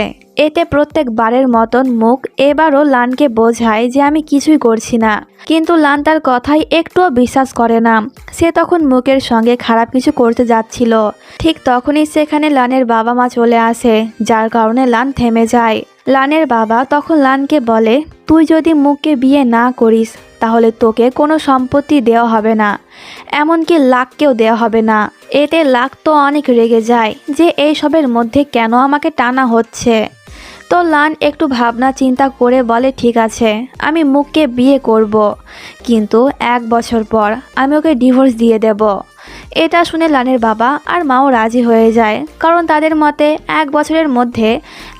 এতে প্রত্যেকবারের মতন মুখ এবারও লানকে বোঝায় যে আমি কিছুই করছি না, কিন্তু লান তার কথাই একটুও বিশ্বাস করে না। সে তখন মুখের সঙ্গে খারাপ কিছু করতে যাচ্ছিল। ঠিক তখনই সেখানে লানের বাবা মা চলে আসে, যার কারণে লান থেমে যায়। লানের বাবা তখন লানকে বলে তুই যদি মুখকে বিয়ে না করিস তাহলে তোকে কোনো সম্পত্তি দেওয়া হবে না, এমনকি লাককেও দেওয়া হবে না। এতে লাক তো অনেক রেগে যায় যে এই সবের মধ্যে কেন আমাকে টানা হচ্ছে। তো লান একটু ভাবনা চিন্তা করে বলে ঠিক আছে আমি মুখকে বিয়ে করব, কিন্তু 1 বছর পর আমি ওকে ডিভোর্স দিয়ে দেব। এটা শুনে লানের বাবা আর মাও রাজি হয়ে যায়, কারণ তাদের মতে 1 বছরের মধ্যে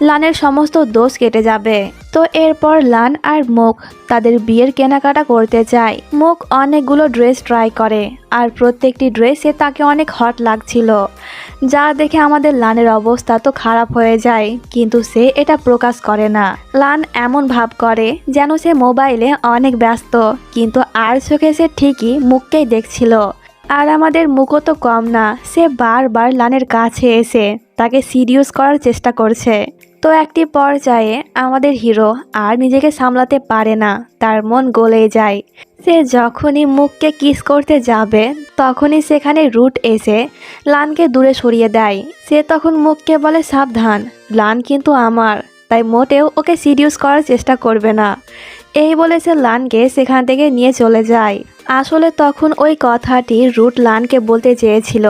লানের সমস্ত দোষ কেটে যাবে। তো এরপর লান আর মুখ তাদের বিয়ের কেনাকাটা করতে যায়। মুখ অনেকগুলো ড্রেস ট্রাই করে আর প্রত্যেকটি ড্রেসে তাকে অনেক হট লাগছিল, যা দেখে আমাদের লানের অবস্থা তো খারাপ হয়ে যায়, কিন্তু সে এটা প্রকাশ করে না। লান এমন ভাব করে যেন সে মোবাইলে অনেক ব্যস্ত, কিন্তু আর চোখে সে ঠিকই মুখকেই দেখছিল। আর আমাদের মুখও তো কম না, সে বারবার লানের কাছে এসে তাকে সিরিয়াস করার চেষ্টা করছে। তো তো একটি পর্যায়ে আমাদের হিরো আর নিজেকে সামলাতে পারে না, তার মন গলে যায়। সে যখনই মুখকে কিস করতে যাবে তখনই সেখানে রুট এসে লানকে দূরে সরিয়ে দেয়। সে তখন মুখকে বলে, সাবধান, লান কিন্তু আমার, তাই মোটেও ওকে সিডিউস করার চেষ্টা করবে না। এই বলে সে লানকে সেখান থেকে নিয়ে চলে যায়। আসলে তখন ওই কথাটি রুট লানকে বলতে চেয়েছিল,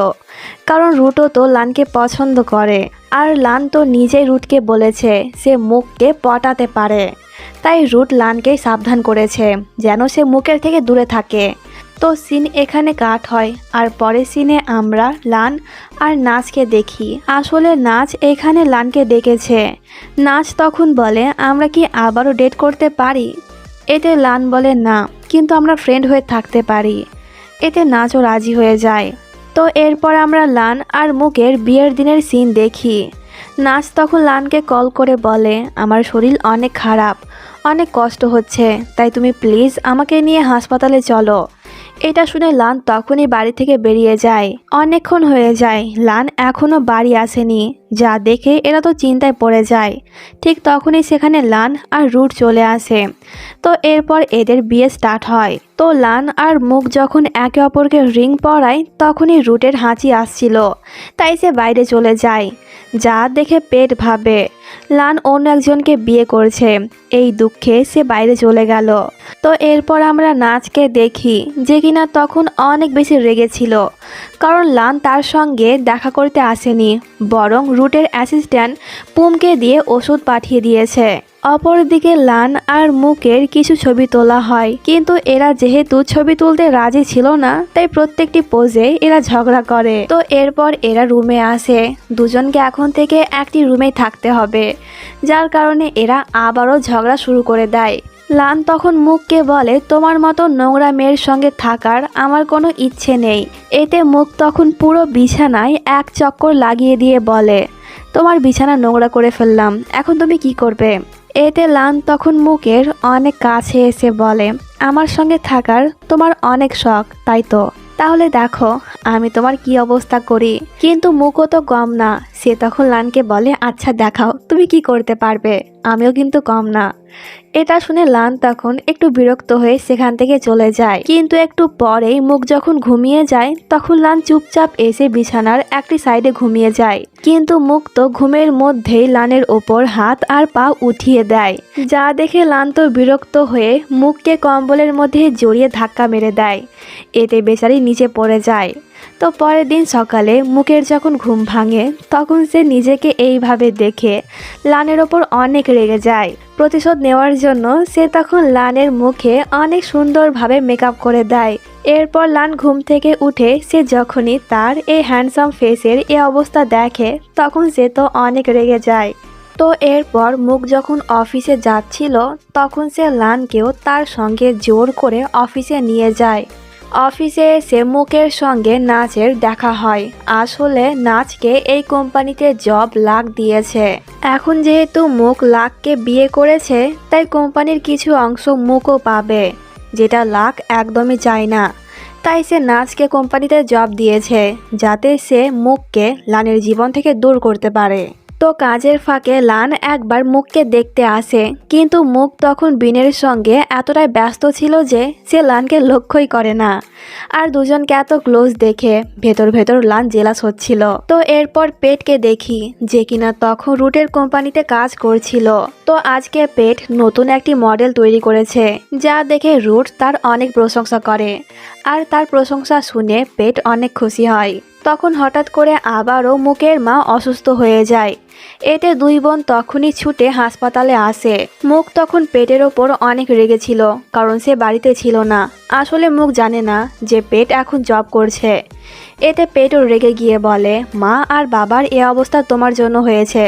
কারণ রুটও তো লানকে পছন্দ করে, আর লান তো নিজেই রুটকে বলেছে সে মুখকে পটাতে পারে। তাই রুট লানকে সাবধান করেছে যেন সে মুখের থেকে দূরে থাকে। তো সিন এখানে কাট হয়, আর পরের সিনে আমরা লান আর নাচকে দেখি। আসলে নাচ এখানে লানকে ডেকেছে। নাচ তখন বলে, আমরা কি আবারও ডেট করতে পারি? এতে লান বলে, না, কিন্তু আমরা ফ্রেন্ড হয়ে থাকতে পারি। এতে নাচও রাজি হয়ে যায়। তো এরপর আমরা লান আর মুকের বিয়ের দিনের সিন দেখি। নাচ তখন লানকে কল করে বলে, আমার শরীর অনেক খারাপ, অনেক কষ্ট হচ্ছে, তাই তুমি প্লিজ আমাকে নিয়ে হাসপাতালে চলো। এটা শুনে লান তখনই বাড়ি থেকে বেরিয়ে যায়। অনেকক্ষণ হয়ে যায়, লান এখনও বাড়ি আসেনি, যা দেখে এরা তো চিন্তায় পড়ে যায়। ঠিক তখনই সেখানে লান আর রুট চলে আসে। তো এরপর এদের বিয়ে স্টার্ট হয়। তো লান আর মুক যখন একে অপরকে রিং পরায় তখনই রুটের হাঁচি আসছিল, তাই সে বাইরে চলে যায়। যা দেখে পেট ভাবে লান অন্য একজনকে বিয়ে করছে। এই দুঃখে সে বাইরে চলে গেল। তো এরপর আমরা নাচকে দেখি, যে কিনা তখন অনেক বেশি রেগেছিল, কারণ লান তার সঙ্গে দেখা করতে আসেনি, বরং রুটের অ্যাসিস্ট্যান্ট পুমকে দিয়ে ওষুধ পাঠিয়ে দিয়েছে। অপরদিকে লান আর মুকের কিছু ছবি তোলা হয়, কিন্তু এরা যেহেতু ছবি তুলতে রাজি ছিল না, তাই প্রত্যেকটি পোজে এরা ঝগড়া করে। তো এরপর এরা রুমে আসে। দুজনকে এখন থেকে একটি রুমেই থাকতে হবে, যার কারণে এরা আবারও ঝগড়া শুরু করে দেয়। লান তখন মুককে বলে, তোমার মতো নোংরা মেয়ের সঙ্গে থাকার আমার কোনো ইচ্ছে নেই। এতে মুক তখন পুরো বিছানায় এক চক্কর লাগিয়ে দিয়ে বলে, তোমার বিছানা নোংরা করে ফেললাম, এখন তুমি কি করবে? এতে লান তখন মুকের অনেক কাছে এসে বলে, আমার সঙ্গে থাকার তোমার অনেক শখ, তাই তো? তাহলে দেখো আমি তোমার কি অবস্থা করি। কিন্তু মুকও তো কম না, সে তখন লানকে বলে, আচ্ছা দেখাও তুমি কি করতে পারবে, আমিও কিন্তু কম না। এটা শুনে লান তখন একটু বিরক্ত হয়ে সেখান থেকে চলে যায়। কিন্তু একটু পরেই মুক যখন ঘুমিয়ে যায় তখন লান চুপচাপ এসে বিছানার একটি সাইডে ঘুমিয়ে যায়। কিন্তু মুক তো ঘুমের মধ্যেই লানের ওপর হাত আর পা উঠিয়ে দেয়, যা দেখে লান তো বিরক্ত হয়ে মুককে কম্বলের মধ্যে জড়িয়ে ধাক্কা মেরে দেয়। এতে বেচারি নিচে পড়ে যায়। তো পরের দিন সকালে মুকের যখন ঘুম ভাঙে তখন সে নিজেকে এইভাবে দেখে লানের ওপর অনেক রেগে যায়। প্রতিশোধ নেওয়ার জন্য সে তখন লানের মুখে অনেক সুন্দরভাবে মেকআপ করে দেয়। এরপর লান ঘুম থেকে উঠে সে যখনই তার এই হ্যান্ডসাম ফেসের এই অবস্থা দেখে তখন সে তো অনেক রেগে যায়। তো এরপর মুক যখন অফিসে যাচ্ছিল তখন সে লানকেও তার সঙ্গে জোর করে অফিসে নিয়ে যায়। অফিসে এসে মুকের সঙ্গে নাচের দেখা হয়। আসলে নাচকে এই কোম্পানিতে জব লাক দিয়েছে। এখন যেহেতু মুক লাককে বিয়ে করেছে তাই কোম্পানির কিছু অংশ মুকও পাবে, যেটা লাক একদমই চায় না। তাই সে নাচকে কোম্পানিতে জব দিয়েছে যাতে সে মুককে লানের জীবন থেকে দূর করতে পারে। তো কাজের ফাঁকে লান একবার মুককে দেখতে আসে, কিন্তু মুক তখন বিনের সঙ্গে এতটাই ব্যস্ত ছিল যে সে লানকে লক্ষ্যই করে না। আর দুজনকে এত ক্লোজ দেখে ভেতর ভেতর লান জেলাস হচ্ছিল। তো এরপর পেটকে দেখি, যে কিনা তখন রুটের কোম্পানিতে কাজ করছিল। তো আজকে পেট নতুন একটি মডেল তৈরি করেছে, যা দেখে রুট তার অনেক প্রশংসা করে। আর তার প্রশংসা শুনে পেট অনেক খুশি হয়। তখন হঠাৎ করে আবারও মুকের মা অসুস্থ হয়ে যায়। এতে দুই বোন তখনই ছুটে হাসপাতালে আসে। মুক তখন পেটের ওপর অনেক রেগেছিল, কারণ সে বাড়িতে ছিল না। আসলে মুক জানে না যে পেট এখন জব করছে। এতে পেটও রেগে গিয়ে বলে, মা আর বাবার এ অবস্থা তোমার জন্য হয়েছে,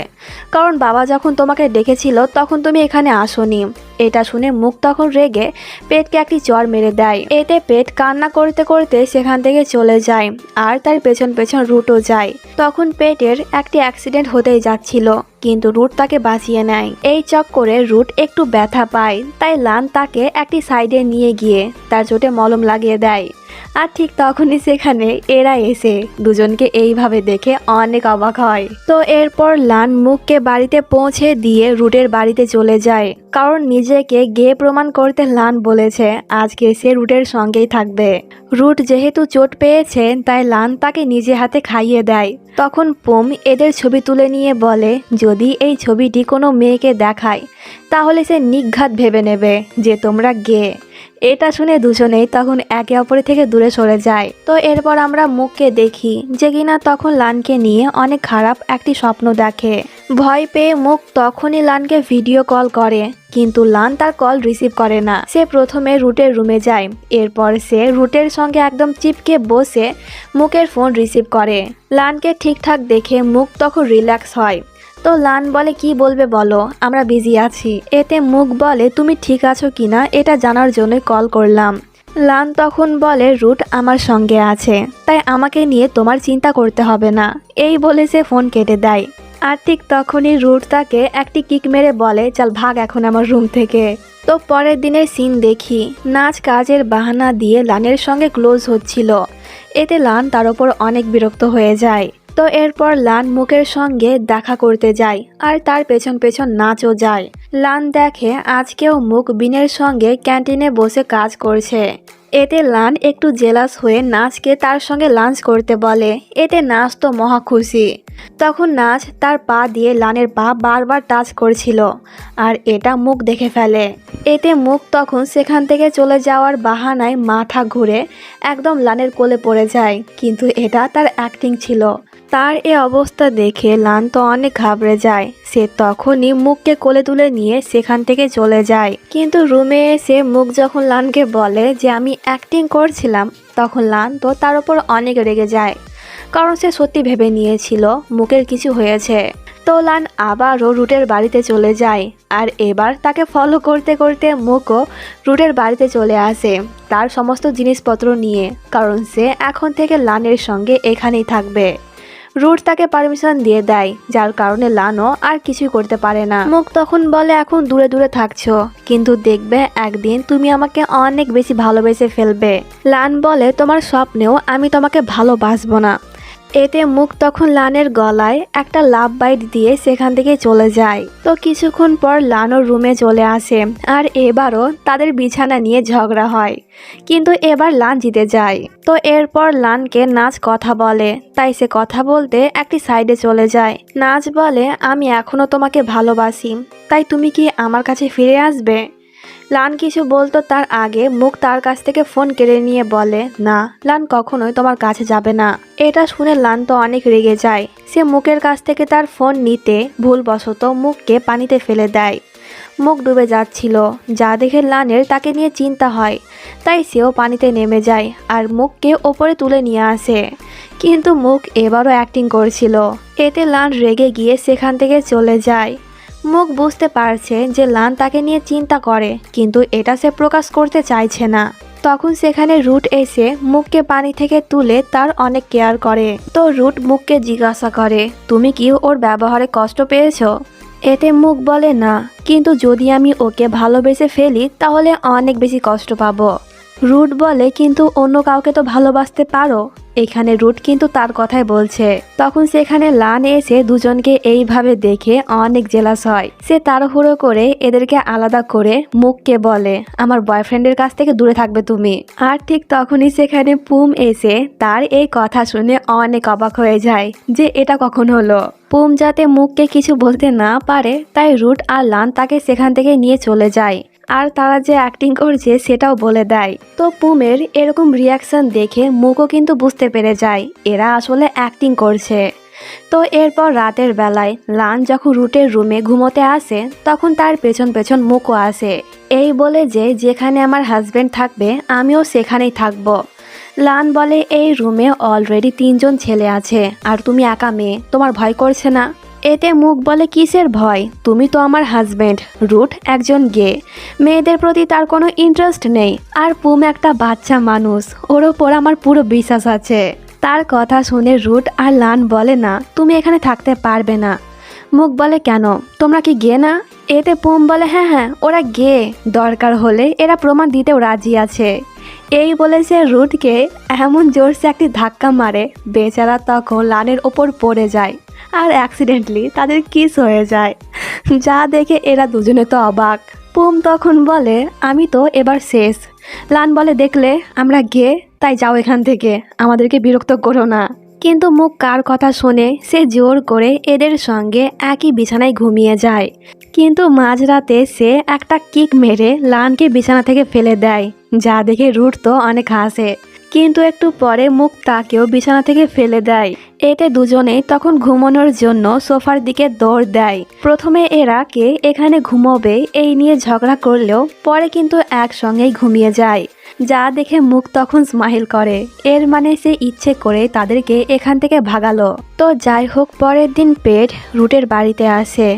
কারণ বাবা যখন তোমাকে ডেকেছিল তখন তুমি এখানে আসোনি। এটা শুনে মুক তখন রেগে পেটকে একটি চড় মেরে দেয়। এতে পেট কান্না করতে করতে সেখান থেকে চলে যায়, আর তার পেছন পেছন রুটও যায়। তখন পেটের একটি অ্যাক্সিডেন্ট হতেই যাচ্ছিল, কিন্তু রুট তাকে বাঁচিয়ে নেয়। এই চক্করে রুট একটু ব্যথা পায়, তাই লান তাকে একটি সাইডে নিয়ে গিয়ে তার চোটে মলম লাগিয়ে দেয়। আর ঠিক তখনই সেখানে এরা এসে দুজনকে এইভাবে দেখে অনেক অবাক হয়। তো এরপর লান মুখকে বাড়িতে পৌঁছে দিয়ে রুটের বাড়িতে চলে যায়, কারণ নিজেকে গে প্রমাণ করতে লান বলেছে আজকে সে রুটের সঙ্গেই থাকবে। রুট যেহেতু চোট পেয়েছে তাই লান তাকে নিজে হাতে খাইয়ে দেয়। তখন পুম এদের ছবি তুলে নিয়ে বলে যদি এই ছবিটি কোনো মেয়েকে দেখায় তাহলে সে নিঘাত ভেবে নেবে যে তোমরা গে। এটা শুনে দুজনেই তখন একে অপরের থেকে দূরে সরে যায়। তো এরপর আমরা মুখকে দেখি যে কিনা তখন লানকে নিয়ে অনেক খারাপ একটি স্বপ্ন দেখে। ভয় পেয়ে মুখ তখনই লানকে ভিডিও কল করে, কিন্তু লান তার কল রিসিভ করে না। সে প্রথমে রুটের রুমে যায়, এরপর সে রুটের সঙ্গে একদম চিপকে বসে মুখের ফোন রিসিভ করে। লানকে ঠিকঠাক দেখে মুখ তখন রিল্যাক্স হয়। তো লান বলে কি বলবে বলো, আমরা বিজি আছি। এতে মুখ বলে তুমি ঠিক আছো কিনা এটা জানার জন্য কল করলাম। লান তখন বলে রুট আমার সঙ্গে আছে, তাই আমাকে নিয়ে তোমার চিন্তা করতে হবে না। এই বলে সে ফোন কেটে দেয়। আর ঠিক তখনই রুট তাকে একটি কিক মেরে বলে চল ভাগ এখন আমার রুম থেকে। তো পরের দিনের সিন দেখি নাচ কাজের বাহানা দিয়ে লানের সঙ্গে ক্লোজ হচ্ছিল। এতে লান তার ওপর অনেক বিরক্ত হয়ে যায়। তো এরপর লান মুখের সঙ্গে দেখা করতে যায় আর তার পেছন পেছন নাচও যায়। লান দেখে আজকেও মুখ বিনের সঙ্গে ক্যান্টিনে বসে কাজ করছে। এতে লান একটু জেলাস হয়ে নাচকে তার সঙ্গে লাঞ্চ করতে বলে। এতে নাচ তো মহা খুশি। তখন নাচ তার পা দিয়ে লানের পা বারবার টাচ করছিল আর এটা মুখ দেখে ফেলে। এতে মুখ তখন সেখান থেকে চলে যাওয়ার বাহানায় মাথা ঘুরে একদম লানের কোলে পড়ে যায়, কিন্তু এটা তার অ্যাক্টিং ছিল। তার এ অবস্থা দেখে লান তো অনেক ঘাবড়ে যায়। সে তখনই মুখকে কোলে তুলে নিয়ে সেখান থেকে চলে যায়। কিন্তু রুমে এসে মুখ যখন লানকে বলে যে আমি অ্যাক্টিং করছিলাম, তখন লান তো তার উপর অনেক রেগে যায়, কারণ সে সত্যি ভেবে নিয়েছিল মুখের কিছু হয়েছে। তো লান আবারও রুটের বাড়িতে চলে যায় আর এবার তাকে ফলো করতে করতে মুখও রুটের বাড়িতে চলে আসে তার সমস্ত জিনিসপত্র নিয়ে, কারণ সে এখন থেকে লানের সঙ্গে এখানেই থাকবে। রুট তাকে পারমিশন দিয়ে দেয়, যার কারণে লানও আর কিছুই করতে পারে না। মুখ তখন বলে এখন দূরে দূরে থাকছো, কিন্তু দেখবে একদিন তুমি আমাকে অনেক বেশি ভালোবেসে ফেলবে। লান বলে তোমার স্বপ্নেও আমি তোমাকে ভালোবাসবো না। এতে মুখ তখন লানের গলায় একটা লাভ বাইট দিয়ে সেখান থেকে চলে যায়। তো কিছুক্ষণ পর লানও রুমে চলে আসে আর এবারও তাদের বিছানা নিয়ে ঝগড়া হয়, কিন্তু এবার লান জিতে যায়। তো এরপর লানকে নাচ কথা বলে, তাই সে কথা বলতে একটি সাইডে চলে যায়। নাচ বলে আমি এখনো তোমাকে ভালোবাসি, তাই তুমি কি আমার কাছে ফিরে আসবে? লান কিছু বলতো তার আগে মুখ তার কাছ থেকে ফোন কেড়ে নিয়ে বলে না, লান কখনোই তোমার কাছে যাবে না। এটা শুনে লান তো অনেক রেগে যায়। সে মুখের কাছ থেকে তার ফোন নিতে ভুলবশত মুখকে পানিতে ফেলে দেয়। মুখ ডুবে যাচ্ছিল, যা দেখে লানের তাকে নিয়ে চিন্তা হয়, তাই সেও পানিতে নেমে যায় আর মুখকে ওপরে তুলে নিয়ে আসে। কিন্তু মুখ এবারও অ্যাক্টিং করছিল। এতে লান রেগে গিয়ে সেখান থেকে চলে যায়। মুখ বুঝতে পারছে যে লান তাকে নিয়ে চিন্তা করে, কিন্তু এটা সে প্রকাশ করতে চাইছে না। তখন সেখানে রুট এসে মুখকে পানি থেকে তুলে তার অনেক কেয়ার করে। তো রুট মুখকে জিজ্ঞাসা করে তুমি কি ওর ব্যবহারে কষ্ট পেয়েছো? এতে মুখ বলে না, কিন্তু যদি আমি ওকে ভালোবেসে ফেলি তাহলে অনেক বেশি কষ্ট পাবো। রুট বলে কিন্তু অন্য কাউকে তো ভালোবাসতে পারো। এখানে রুট কিন্তু তার কথাই বলছে। তখন সেখানে লান এসে দুজনকে এইভাবে দেখে অনেক জেলাস হয়। সে তাড়াহুড়ো করে এদেরকে আলাদা করে মুখকে বলে আমার বয়ফ্রেন্ডের কাছ থেকে দূরে থাকবে তুমি। আর ঠিক তখনই সেখানে পুম এসে তার এই কথা শুনে অনেক অবাক হয়ে যায় যে এটা কখন হলো। পুম যাতে মুখকে কিছু বলতে না পারে তাই রুট আর লান তাকে সেখান থেকে নিয়ে চলে যায় আর তারা যে অ্যাক্টিং করছে সেটাও বলে দেয়। তো পুমের এরকম রিয়াকশন দেখে মুখও কিন্তু বুঝতে পেরে যায় এরা আসলে অ্যাক্টিং করছে। তো এরপর রাতের বেলায় লান যখন রুটের রুমে ঘুমোতে আসে তখন তার পেছন পেছন মুখও আসে, এই বলে যে যেখানে আমার হাজবেন্ড থাকবে আমিও সেখানেই থাকবো। লান বলে এই রুমে অলরেডি 3 জন ছেলে আছে আর তুমি একা মেয়ে, তোমার ভয় করছে না? এতে মুখ বলে কিসের ভয়, তুমি তো আমার হাজবেন্ড। রুট একজন গে, মেয়েদের প্রতি তার কোনো ইন্টারেস্ট নেই, আর পুম একটা বাচ্চা মানুষ, ওর ওপর আমার পুরো বিশ্বাস আছে। তার কথা শুনে রুট আর লান বলে না তুমি এখানে থাকতে পারবে না। মুখ বলে কেন, তোমরা কি গে না? এতে পুম বলে হ্যাঁ হ্যাঁ ওরা গে, দরকার হলে এরা প্রমাণ দিতেও রাজি আছে। এই বলে সে রুটকে এমন জোরসে একটি ধাক্কা মারে, বেচারা তখন লানের ওপর পড়ে যায় আর অ্যাক্সিডেন্টলি তাদের কিস হয়ে যায়। যা দেখে এরা দুজনে তো অবাক। পুম তখন বলে আমি তো এবার শেষ। লান বলে দেখলে আমরা গে, তাই যাও এখান থেকে, আমাদেরকে বিরক্ত করো না। কিন্তু মুখ কার কথা শুনে সে জোর করে এদের সঙ্গে একই বিছানায় ঘুমিয়ে যায়। কিন্তু মাঝরাতে সে একটা কিক মেরে লানকে বিছানা থেকে ফেলে দেয়, যা দেখে রুট তো অনেক হাসে। কিন্তু একটু পরে মুখ তাকেও বিছানা থেকে ফেলে দেয়। এতে দুজনেই তখন ঘুমানোর জন্য সোফার দিকে দৌড় দেয়। প্রথমে এরা কে এখানে ঘুমোবে এই নিয়ে ঝগড়া করলেও পরে কিন্তু একসঙ্গেই ঘুমিয়ে যায়, যা দেখে মুখ তখন স্মাইল করে। এর মানে সে ইচ্ছে করে তাদেরকে এখান থেকে ভাগালো। তো যাই হোক, পরের দিন পেট রুটের বাড়িতে আসে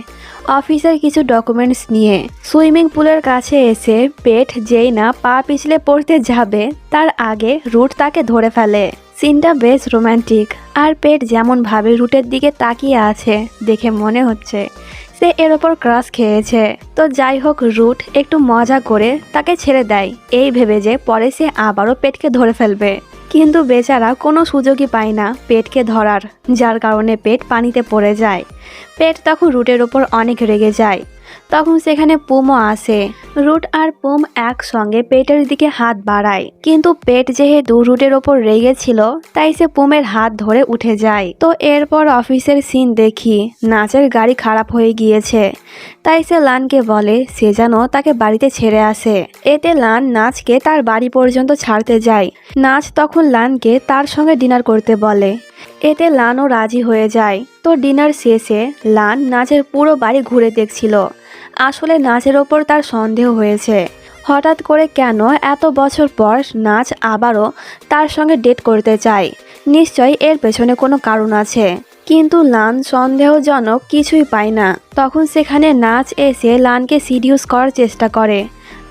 অফিসের কিছু ডকুমেন্টস নিয়ে। সুইমিং পুলের কাছে এসে পেট যেই না পা পিছলে পড়তে যাবে তার আগে রুট তাকে ধরে ফেলে। সিনটা বেশ রোমান্টিক, আর পেট যেমন ভাবে রুটের দিকে তাকিয়ে আছে দেখে মনে হচ্ছে সে এর ওপর ক্রাশ খেয়েছে। তো যাই হোক, রুট একটু মজা করে তাকে ছেড়ে দেয় এই ভেবে যে পরে সে আবারও পেটকে ধরে ফেলবে। কিন্তু বেচারা কোনো সুযোগই পায় না পেটকে ধরার, যার কারণে পেট পানিতে পড়ে যায়। পেট তখন রুটের ওপর অনেক রেগে যায়। তখন সেখানে পুমও আসে। রুট আর পুম একসঙ্গে পেটের দিকে হাত বাড়ায়, কিন্তু পেট যেহেতু রুটের ওপর রেগে ছিল তাই সে পুমের হাত ধরে উঠে যায়। তো এরপর অফিসের সিন দেখি নাচের গাড়ি খারাপ হয়ে গিয়েছে, তাই সে লানকে বলে সে যেন তাকে বাড়িতে ছেড়ে আসে। এতে লান নাচকে তার বাড়ি পর্যন্ত ছাড়তে যায়। নাচ তখন লানকে তার সঙ্গে ডিনার করতে বলে। এতে লানও রাজি হয়ে যায়। তো ডিনার শেষে লান নাচের পুরো বাড়ি ঘুরে দেখছিল। আসলে নাচের ওপর তার সন্দেহ হয়েছে, হঠাৎ করে কেন এত বছর পর নাচ আবারও তার সঙ্গে ডেট করতে চায়। নিশ্চয়ই এর পেছনে কোনো কারণ আছে। কিন্তু লান সন্দেহজনক কিছুই পায় না। তখন সেখানে নাচ এসে লানকে সিডিউস করার চেষ্টা করে,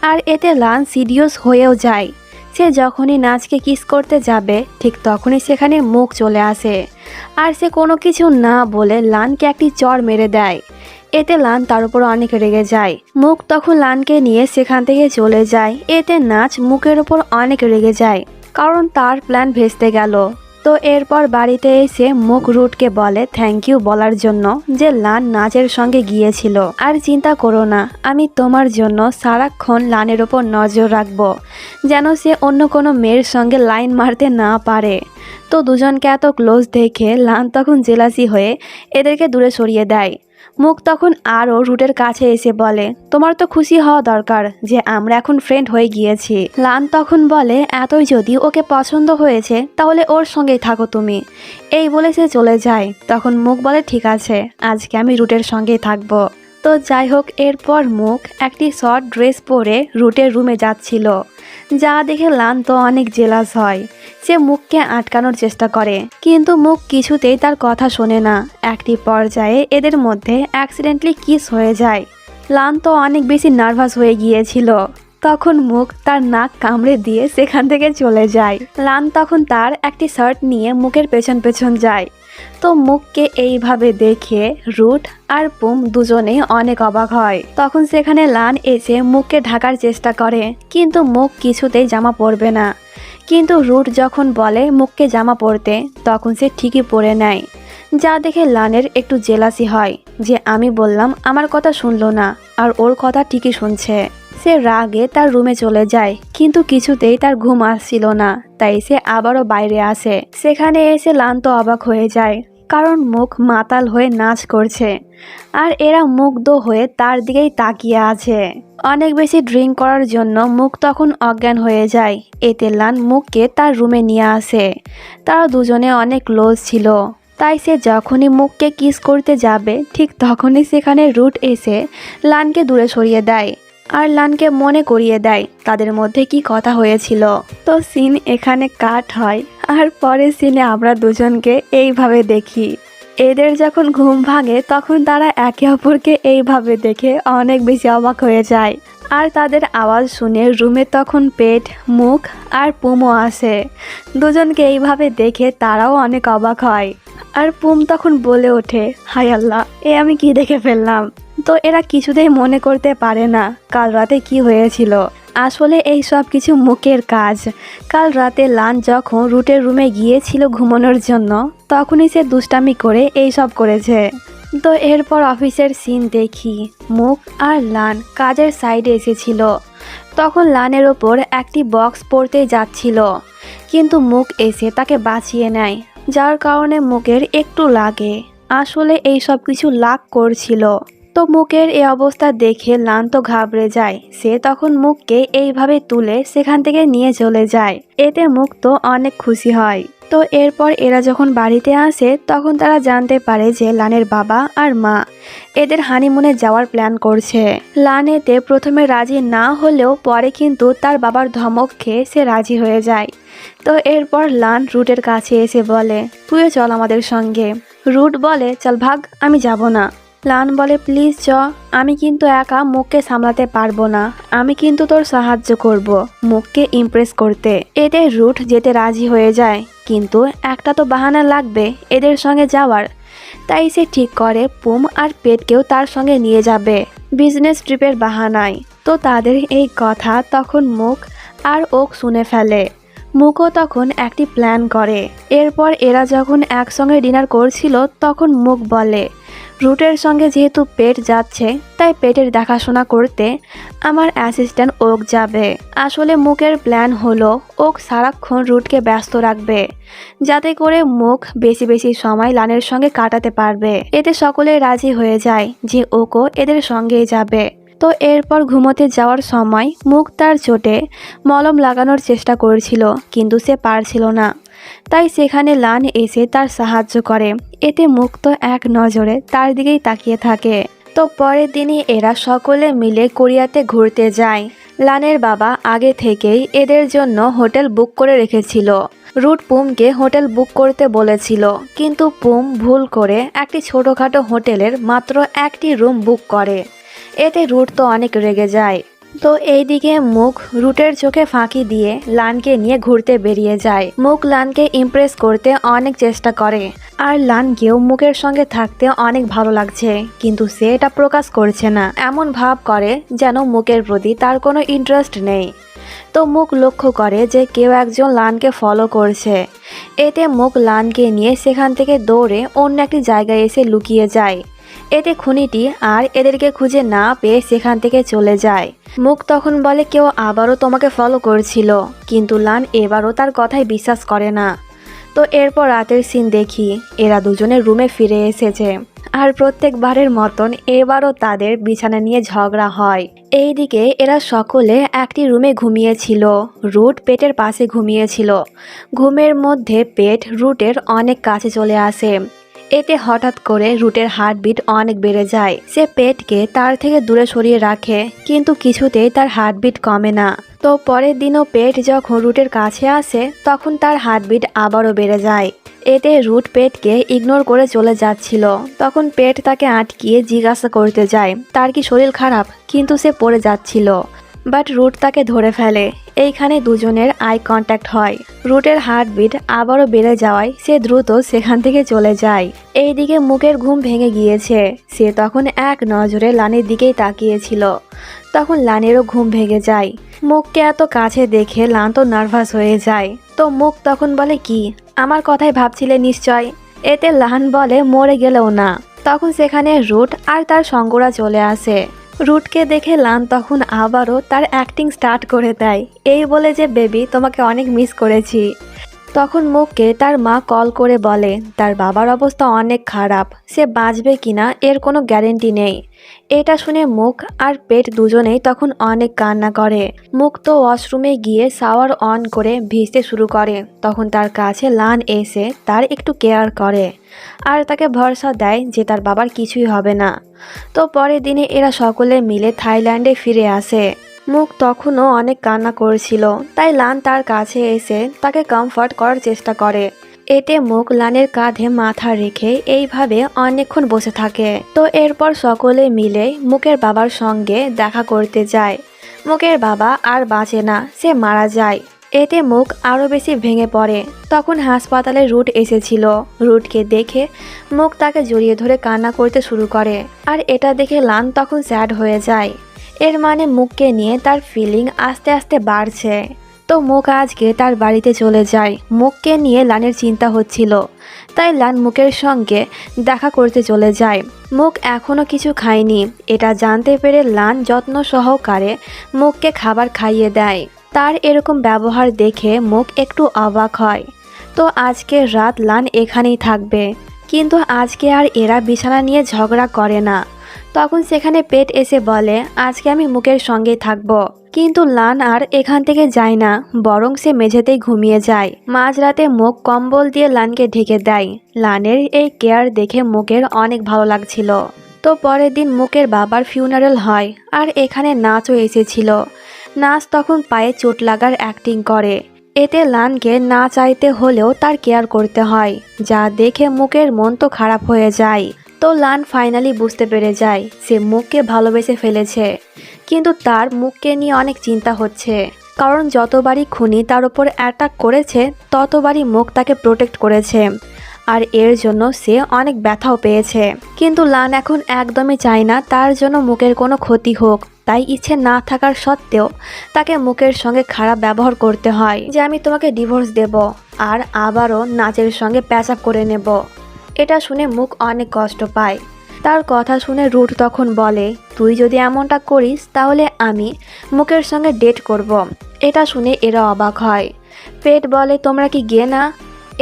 আর এতে লান সিডিউস হয়েও যায়। সে যখনই নাচকে কিস করতে যাবে ঠিক তখনই সেখানে মুখ চলে আসে, আর সে কোনো কিছু না বলে লানকে একটি চড় মেরে দেয়। এতে লান তার উপর অনেক রেগে যায়। মুখ তখন লানকে নিয়ে সেখান থেকে চলে যায়। এতে নাচ মুখের ওপর অনেক রেগে যায়, কারণ তার প্ল্যান ভেস্তে গেল। তো এরপর বাড়িতে এসে মুখ রুটকে বলে থ্যাংক ইউ বলার জন্য যে লান নাচের সঙ্গে গিয়েছিল। আর চিন্তা করো না, আমি তোমার জন্য সারাক্ষণ লানের ওপর নজর রাখবো, যেন সে অন্য কোনো মেয়ের সঙ্গে লাইন মারতে না পারে। তো দুজনকে এত ক্লোজ দেখে লান তখন জেলাসি হয়ে এদেরকে দূরে সরিয়ে দেয়। মুখ তখন আরও রুটের কাছে এসে বলে তোমার তো খুশি হওয়া দরকার যে আমরা এখন ফ্রেন্ড হয়ে গিয়েছি। লান তখন বলে এতই যদি ওকে পছন্দ হয়েছে তাহলে ওর সঙ্গেই থাকো তুমি। এই বলে সে চলে যায়। তখন মুখ বলে ঠিক আছে, আজকে আমি রুটের সঙ্গেই থাকবো। তো যাই হোক, এরপর মুখ একটি শর্ট ড্রেস পরে রুটের রুমে যাচ্ছিল, যা দেখে লান তো অনেক জেলাস হয়। সে মুখকে আটকানোর চেষ্টা করে, কিন্তু মুখ কিছুতেই তার কথা শোনে না। একটি পর্যায়ে এদের মধ্যে অ্যাক্সিডেন্টলি কিস হয়ে যায়। লান তো অনেক বেশি নার্ভাস হয়ে গিয়েছিল। তখন মুখ তার নাক কামড়ে দিয়ে সেখান থেকে চলে যায়। লান তখন তার একটি শার্ট নিয়ে মুখের পেছন পেছন যায়। তো মুখকে এইভাবে দেখে রুট আর পুম দুজনেই অনেক অবাক হয়। তখন সেখানে লান এসে মুখকে ঢাকার চেষ্টা করে, কিন্তু মুখ কিছুতেই জামা পরবে না। কিন্তু রুট যখন বলে মুখকে জামা পরতে, তখন সে ঠিকই পরে নেয়, যা দেখে লানের একটু জেলাসি হয় যে আমি বললাম আমার কথা শুনলো না, আর ওর কথা ঠিকই শুনছে। সে রাগে তার রুমে চলে যায়, কিন্তু কিছুতেই তার ঘুম আসছিল না, তাই সে আবারও বাইরে আসে। সেখানে এসে লান তো অবাক হয়ে যায়, কারণ মুখ মাতাল হয়ে নাচ করছে, আর এরা মুগ্ধ হয়ে তার দিকেই তাকিয়ে আছে। অনেক বেশি ড্রিঙ্ক করার জন্য মুখ তখন অজ্ঞান হয়ে যায়। এতে লান মুখকে তার রুমে নিয়ে আসে। তারা দুজনে অনেক ক্লোজ ছিল, তাই সে যখনই মুখকে কিস করতে যাবে ঠিক তখনই সেখানে রুট এসে লানকে দূরে সরিয়ে দেয়, আর লানকে মনে করিয়ে দেয় তাদের মধ্যে কি কথা হয়েছিল। তো সিন এখানে কাট হয়, আর পরের সিনে আমরা দুজনকে এইভাবে দেখি। এদের যখন ঘুম ভাঙে তখন তারা একে অপরকে এইভাবে দেখে অনেক বেশি অবাক হয়ে যায়। আর তাদের আওয়াজ শুনে রুমে তখন পেট, মুখ আর পুমও আসে। দুজনকে এইভাবে দেখে তারাও অনেক অবাক হয়। আর পুম তখন বলে ওঠে হায় আল্লাহ, এ আমি কি দেখে ফেললাম। তো এরা কিছুতেই মনে করতে পারে না কাল রাতে কি হয়েছিল। আসলে এই সব কিছু মুকের কাজ। কাল রাতে লান যখন রুটের রুমে গিয়েছিল ঘুমানোর জন্য, তখনই সে দুষ্টামি করে এই সব করেছে। তো এরপর অফিসের সিন দেখি, মুক আর লান কাজের সাইডে এসেছিল। তখন লানের ওপর একটি বক্স পড়তে যাচ্ছিল, কিন্তু মুক এসে তাকে বাঁচিয়ে নেয়, যার কারণে মুকের একটু লাগে। আসলে এই সব কিছু লাগ করছিল। তো মুকের এই অবস্থা দেখে লান তো ঘাবড়ে যায়। সে তখন মুককে এইভাবে তুলে সেখান থেকে নিয়ে চলে যায়। এতে মুক তো অনেক খুশি হয়। তো এরপর এরা যখন বাড়িতে আসে তখন তারা জানতে পারে যে লানের বাবা আর মা এদের হানিমুনে যাওয়ার প্ল্যান করছে। লান এতে প্রথমে রাজি না হলেও পরে কিন্তু তার বাবার ধমক খেয়ে সে রাজি হয়ে যায়। তো এরপর লান রুটের কাছে এসে বলে, তুইও চল আমাদের সঙ্গে। রুট বলে, চল ভাগ, আমি যাব না। লান বলে, প্লিজ চ, আমি কিন্তু একা মুখকে সামলাতে পারবো না, আমি কিন্তু তোর সাহায্য করব মুখকে ইমপ্রেস করতে। এতে রুট যেতে রাজি হয়ে যায়, কিন্তু একটা তো বাহানা লাগবে এদের সঙ্গে যাওয়ার। তাই সে ঠিক করে পুম আর পেটকেও তার সঙ্গে নিয়ে যাবে বিজনেস ট্রিপের বাহানায়। তো তাদের এই কথা তখন মুখ আর ওক শুনে ফেলে। মুকও তখন একটি প্ল্যান করে। এরপর এরা যখন একসঙ্গে ডিনার করছিল তখন মুক বলে, রুটের সঙ্গে যেহেতু পেট যাচ্ছে তাই পেটের দেখাশোনা করতে আমার অ্যাসিস্ট্যান্ট ওক যাবে। আসলে মুকের প্ল্যান হলো ওক সারাক্ষণ রুটকে ব্যস্ত রাখবে, যাতে করে মুক বেশি বেশি সময় লানের সঙ্গে কাটাতে পারবে। এতে সকলে রাজি হয়ে যায় যে ওকও এদের সঙ্গেই যাবে। তো এরপর ঘুমোতে যাওয়ার সময় মুক তার চোটে মলম লাগানোর চেষ্টা করছিল, কিন্তু সে পারছিল না। তাই সেখানে লান এসে তার সাহায্য করে। এতে মুক তো এক নজরে তার দিকেই তাকিয়ে থাকে। তো পরের দিনই এরা সকলে মিলে কোরিয়াতে ঘুরতে যায়। লানের বাবা আগে থেকেই এদের জন্য হোটেল বুক করে রেখেছিল। রুট পুমকে হোটেল বুক করতে বলেছিল, কিন্তু পুম ভুল করে একটি ছোটোখাটো হোটেলের মাত্র একটি রুম বুক করে। এতে রুট তো অনেক রেগে যায়। তো এইদিকে মুক রুটের চোখে ফাঁকি দিয়ে লানকে নিয়ে ঘুরতে বেরিয়ে যায়। মুক লানকে ইমপ্রেস করতে অনেক চেষ্টা করে, আর লানকেও মুকের সঙ্গে থাকতে অনেক ভালো লাগছে, কিন্তু সে এটা প্রকাশ করছে না। এমন ভাব করে যেন মুকের প্রতি তার কোনো ইন্টারেস্ট নেই। তো মুক লক্ষ্য করে যে কেউ একজন লানকে ফলো করছে। এতে মুক লানকে নিয়ে সেখান থেকে দৌড়ে অন্য একটি জায়গায় এসে লুকিয়ে যায়। এতে খুনিটি আর এদেরকে খুঁজে না পেয়ে সেখান থেকে চলে যায়। মুক তখন বলে, কেউ আবারও তোমাকে ফলো করছিল, কিন্তু লান এবারও তার কথায় বিশ্বাস করে না। তো এরপর রাতের সিন দেখি, এরা দুজনে রুমে ফিরে এসেছে, আর প্রত্যেকবারের মতন এবারও তাদের বিছানা নিয়ে ঝগড়া হয়। এইদিকে এরা সকলে একটি রুমে ঘুমিয়েছিল। রুট পেটের পাশে ঘুমিয়েছিল। ঘুমের মধ্যে পেট রুটের অনেক কাছে চলে আসে। এতে হঠাৎ করে রুটের হার্টবিট অনেক বেড়ে যায়। সে পেটকে তার থেকে দূরে সরিয়ে রাখে, কিন্তু কিছুতেই তার হার্টবিট কমে না। তো পরের দিনও পেট যখন রুটের কাছে আসে তখন তার হার্টবিট আবারও বেড়ে যায়। এতে রুট পেটকে ইগনোর করে চলে যাচ্ছিল। তখন পেট তাকে আটকিয়ে জিজ্ঞাসা করতে যায় তার কি শরীর খারাপ, কিন্তু সে পড়ে যাচ্ছিল। বাট রুট তাকে ধরে ফেলে। এইখানে দুজনের আই কন্ট্যাক্ট হয়। রুটের হার্টবিট আবারও বেড়ে যাওয়ায় সে দ্রুত সেখান থেকে চলে যায়। এইদিকে মুকের ঘুম ভেঙে গিয়েছে। সে তখন এক নজরে লানের দিকেই তাকিয়েছিল। তখন লানেরও ঘুম ভেঙে যায়। মুককে এত কাছে দেখে লান তো নার্ভাস হয়ে যায়। তো মুক তখন বলে, কি আমার কথাই ভাবছিলে নিশ্চয়। এতে লান বলে, মরে গেলেও না। তখন সেখানে রুট আর তার সঙ্গরা চলে আসে। রুটকে দেখে লান তখন আবারও তার অ্যাক্টিং স্টার্ট করে দেয়, এই বলে যে বেবি তোমাকে অনেক মিস করেছি। তখন মুককে তার মা কল করে বলে তার বাবার অবস্থা অনেক খারাপ, সে বাঁচবে কিনা এর কোনো গ্যারেন্টি নেই। এটা শুনে মুক আর পেট দুজনেই তখন অনেক কান্না করে। মুক তো ওয়াশরুমে গিয়ে শাওয়ার অন করে ভিজতে শুরু করে। তখন তার কাছে লান এসে তার একটু কেয়ার করে আর তাকে ভরসা দেয় যে তার বাবার কিছুই হবে না। তো পরের দিনে এরা সকলে মিলে থাইল্যান্ডে ফিরে আসে। মুক তখনও অনেক কান্না করেছিল, তাই লান তার কাছে এসে তাকে কমফর্ট করার চেষ্টা করে। এতে মুক লানের কাঁধে মাথা রেখে এইভাবে অনেকক্ষণ বসে থাকে। তো এরপর সকলে মিলে মুকের বাবার সঙ্গে দেখা করতে যায়। মুকের বাবা আর বাঁচে না, সে মারা যায়। এতে মুক আরও বেশি ভেঙে পড়ে। তখন হাসপাতালে রুট এসেছিল। রুটকে দেখে মুক তাকে জড়িয়ে ধরে কান্না করতে শুরু করে, আর এটা দেখে লান তখন স্যাড হয়ে যায়। এর মানে মুখকে নিয়ে তার ফিলিং আস্তে আস্তে বাড়ছে। তো মুখ আজকে তার বাড়িতে চলে যায়। মুখকে নিয়ে লানের চিন্তা হচ্ছিল, তাই লান মুখের সঙ্গে দেখা করতে চলে যায়। মুখ এখনও কিছু খায়নি, এটা জানতে পেরে লান যত্ন সহকারে মুখকে খাবার খাইয়ে দেয়। তার এরকম ব্যবহার দেখে মুখ একটু অবাক হয়। তো আজকে রাত লান এখানেই থাকবে, কিন্তু আজকে আর এরা বিছানা নিয়ে ঝগড়া করে না। তখন সেখানে পেট এসে বলে, আজকে আমি মুখের সঙ্গেই থাকবো। কিন্তু লান আর এখান থেকে যায় না, বরং সে মেঝেতেই ঘুমিয়ে যায়। মাঝরাতে মুখ কম্বল দিয়ে লানকে ঢেকে দেয়। লানের এই কেয়ার দেখে মুখের অনেক ভালো লাগছিল। তো পরের দিন মুখের বাবার ফিউনারেল হয়, আর এখানে নাচও এসেছিল। নাচ তখন পায়ে চোট লাগার অ্যাক্টিং করে। এতে লানকে না চাইতে হলেও তার কেয়ার করতে হয়, যা দেখে মুখের মন তো খারাপ হয়ে যায়। তো লান ফাইনালি বুঝতে পেরে যায় সে মুখকে ভালোবেসে ফেলেছে, কিন্তু তার মুখকে নিয়ে অনেক চিন্তা হচ্ছে। কারণ যতবারই খুনি তার উপর অ্যাটাক করেছে, ততবারই মুখ তাকে প্রোটেক্ট করেছে, আর এর জন্য সে অনেক ব্যথাও পেয়েছে। কিন্তু লান এখন একদমই চায় না তার জন্য মুখের কোনো ক্ষতি হোক, তাই ইচ্ছে না থাকার সত্ত্বেও তাকে মুখের সঙ্গে খারাপ ব্যবহার করতে হয়, যে আমি তোমাকে ডিভোর্স দেব আর আবারও নাচের সঙ্গে প্যাচ আপ করে নেব। এটা শুনে মুখ অনেক কষ্ট পায়। তার কথা শুনে রুট তখন বলে, তুই যদি এমনটা করিস তাহলে আমি মুখের সঙ্গে ডেট করব। এটা শুনে এরা অবাক হয়। পেট বলে, তোমরা কি গে না?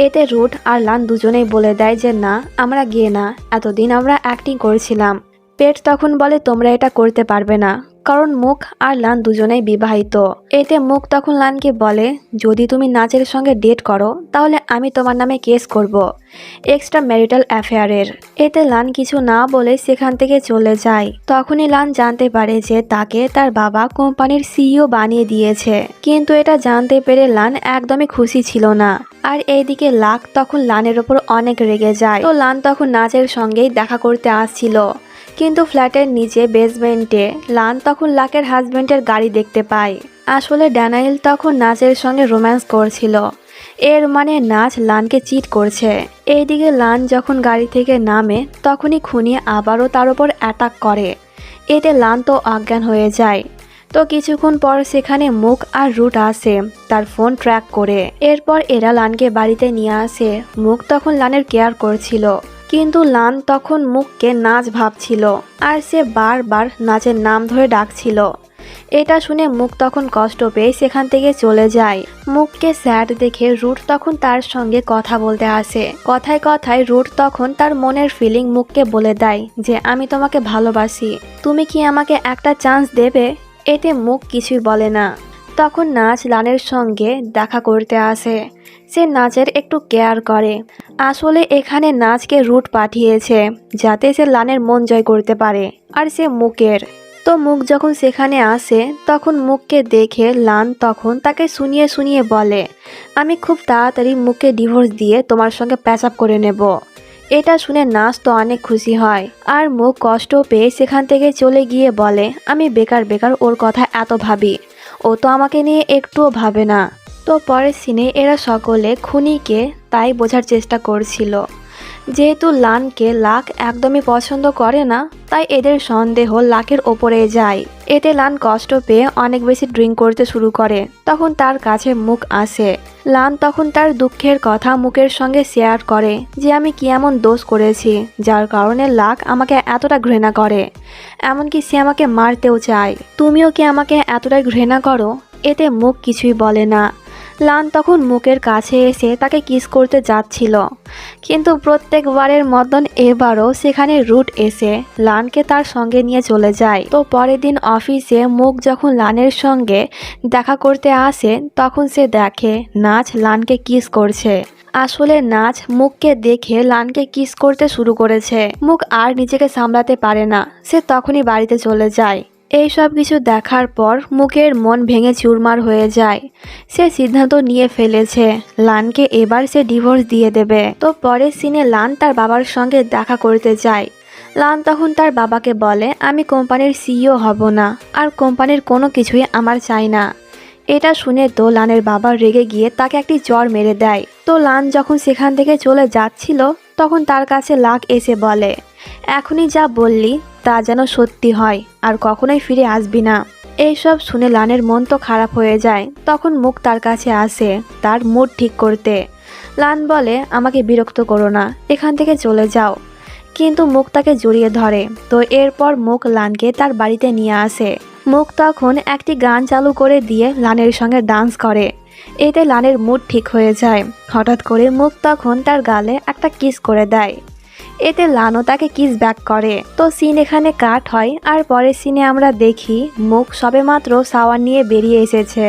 এতে রুট আর লান দুজনেই বলে দেয় যে না, আমরা গে না, এতদিন আমরা অ্যাক্টিং করছিলাম। পেট তখন বলে, তোমরা এটা করতে পারবে না, কারণ মুখ আর লান দুজনেই বিবাহিত। এতে মুখ তখন লানকে বলে, যদি তুমি নাচের সঙ্গে ডেট করো তাহলে আমি তোমার নামে কেস করব এক্সট্রা ম্যারিটাল অ্যাফেয়ারের। এতে লান কিছু না বলে সেখান থেকে চলে যায়। তখনই লান জানতে পারে যে তাকে তার বাবা কোম্পানির সিইও বানিয়ে দিয়েছে, কিন্তু এটা জানতে পেরে লান একদমই খুশি ছিল না। আর এইদিকে লাক তখন লানের ওপর অনেক রেগে যায়। তো লান তখন নাচের সঙ্গেই দেখা করতে আসছিল, কিন্তু ফ্ল্যাটের নিচে বেসমেন্টে লান তখন লাকের হাজবেন্ডের গাড়ি দেখতে পায়। আসলে ড্যানাইল তখন নাচের সঙ্গে রোম্যান্স করছিল, এর মানে নাচ লানকে চিট করছে। এইদিকে লান যখন গাড়ি থেকে নামে তখনই খুনি আবারও তার উপর অ্যাটাক করে। এতে লান তো অজ্ঞান হয়ে যায়। তো কিছুক্ষণ পর সেখানে মুখ আর রুট আসে তার ফোন ট্র্যাক করে। এরপর এরা লানকে বাড়িতে নিয়ে আসে। মুখ তখন লানের কেয়ার করছিল, কিন্তু লান তখন মুখকে নাচ ভাবছিল, আর সে বারবার নাচের নাম ধরে ডাকছিল। এটা শুনে মুখ তখন কষ্ট পেয়ে সেখান থেকে চলে যায়। মুখকে স্যাড দেখে রুট তখন তার সঙ্গে কথা বলতে আসে। কথায় কথায় রুট তখন তার মনের ফিলিং মুখকে বলে দেয় যে আমি তোমাকে ভালোবাসি, তুমি কি আমাকে একটা চান্স দেবে? এতে মুখ কিছুই বলে না। তখন নাচ লানের সঙ্গে দেখা করতে আসে। সে নাচের একটু কেয়ার করে। আসলে এখানে নাচকে রুট পাঠিয়েছে যাতে সে লানের মন জয় করতে পারে, আর সে মুখের। তো মুখ যখন সেখানে আসে তখন মুখকে দেখে লান তখন তাকে শুনিয়ে শুনিয়ে বলে, আমি খুব তাড়াতাড়ি মুখকে ডিভোর্স দিয়ে তোমার সঙ্গে প্যাচ আপ করে নেব। এটা শুনে নাচ তো অনেক খুশি হয়, আর মুখ কষ্ট পেয়ে সেখান থেকে চলে গিয়ে বলে, আমি বেকার বেকার ওর কথা এত ভাবি, ও তো আমাকে নিয়ে একটুও ভাবে না। তো পরের সিনে এরা সকলে খুনিকে তাই বোঝার চেষ্টা করছিল। যেহেতু লানকে লাক একদমই পছন্দ করে না, তাই এদের সন্দেহ লাকের ওপরে যায়। এতে লান কষ্ট পেয়ে অনেক বেশি ড্রিঙ্ক করতে শুরু করে। তখন তার কাছে মুখ আসে। লান তখন তার দুঃখের কথা মুখের সঙ্গে শেয়ার করে যে আমি কি এমন দোষ করেছি যার কারণে লাক আমাকে এতটা ঘৃণা করে, এমনকি সে আমাকে মারতেও চায়। তুমিও কি আমাকে এতটাই ঘৃণা করো? এতে মুখ কিছুই বলে না। লান তখন মুখের কাছে এসে তাকে কিস করতে যাচ্ছিল, কিন্তু প্রত্যেকবারের মতন এবারও সেখানে রুট এসে লানকে তার সঙ্গে নিয়ে চলে যায়। তো পরের দিন অফিসে মুখ যখন লানের সঙ্গে দেখা করতে আসে তখন সে দেখে নাচ লানকে কিস করছে। আসলে নাচ মুখকে দেখে লানকে কিস করতে শুরু করেছে। মুখ আর নিজেকে সামলাতে পারে না, সে তখনই বাড়িতে চলে যায়। এই সব কিছু দেখার পর মুখের মন ভেঙে চুরমার হয়ে যায়। সে সিদ্ধান্ত নিয়ে ফেলেছে লানকে এবার সে ডিভোর্স দিয়ে দেবে। তো পরের সিনে লান তার বাবার সঙ্গে দেখা করতে যায়। লান তখন তার বাবাকে বলে, আমি কোম্পানির সিইও হব না, আর কোম্পানির কোনো কিছুই আমার চাই না। এটা শুনে তো লানের বাবা রেগে গিয়ে তাকে একটি চড় মেরে দেয়। তো লান যখন সেখান থেকে চলে যাচ্ছিল তখন তার কাছে লাক এসে বলে, এখনই যা বললি তা যেন সত্যি হয় আর কখনোই ফিরে আসবি না। এইসব শুনে লানের মন তো খারাপ হয়ে যায়। তখন মুখ তার কাছে আসে তার মুড ঠিক করতে। লান বলে, আমাকে বিরক্ত করো না, এখান থেকে চলে যাও। কিন্তু মুখ তাকে জড়িয়ে ধরে। তো এরপর মুখ লানকে তার বাড়িতে নিয়ে আসে। মুখ তখন একটি গান চালু করে দিয়ে লানের সঙ্গে ডান্স করে। এতে লানের মুড ঠিক হয়ে যায়। হঠাৎ করে মুখ তখন তার গালে একটা কিস করে দেয়। এতে লানও তাকে কিস ব্যাক করে। তো সিন এখানে কাট হয়। আর পরের সিনে আমরা দেখি মুখ সবেমাত্র শাওয়ার নিয়ে বেরিয়ে এসেছে।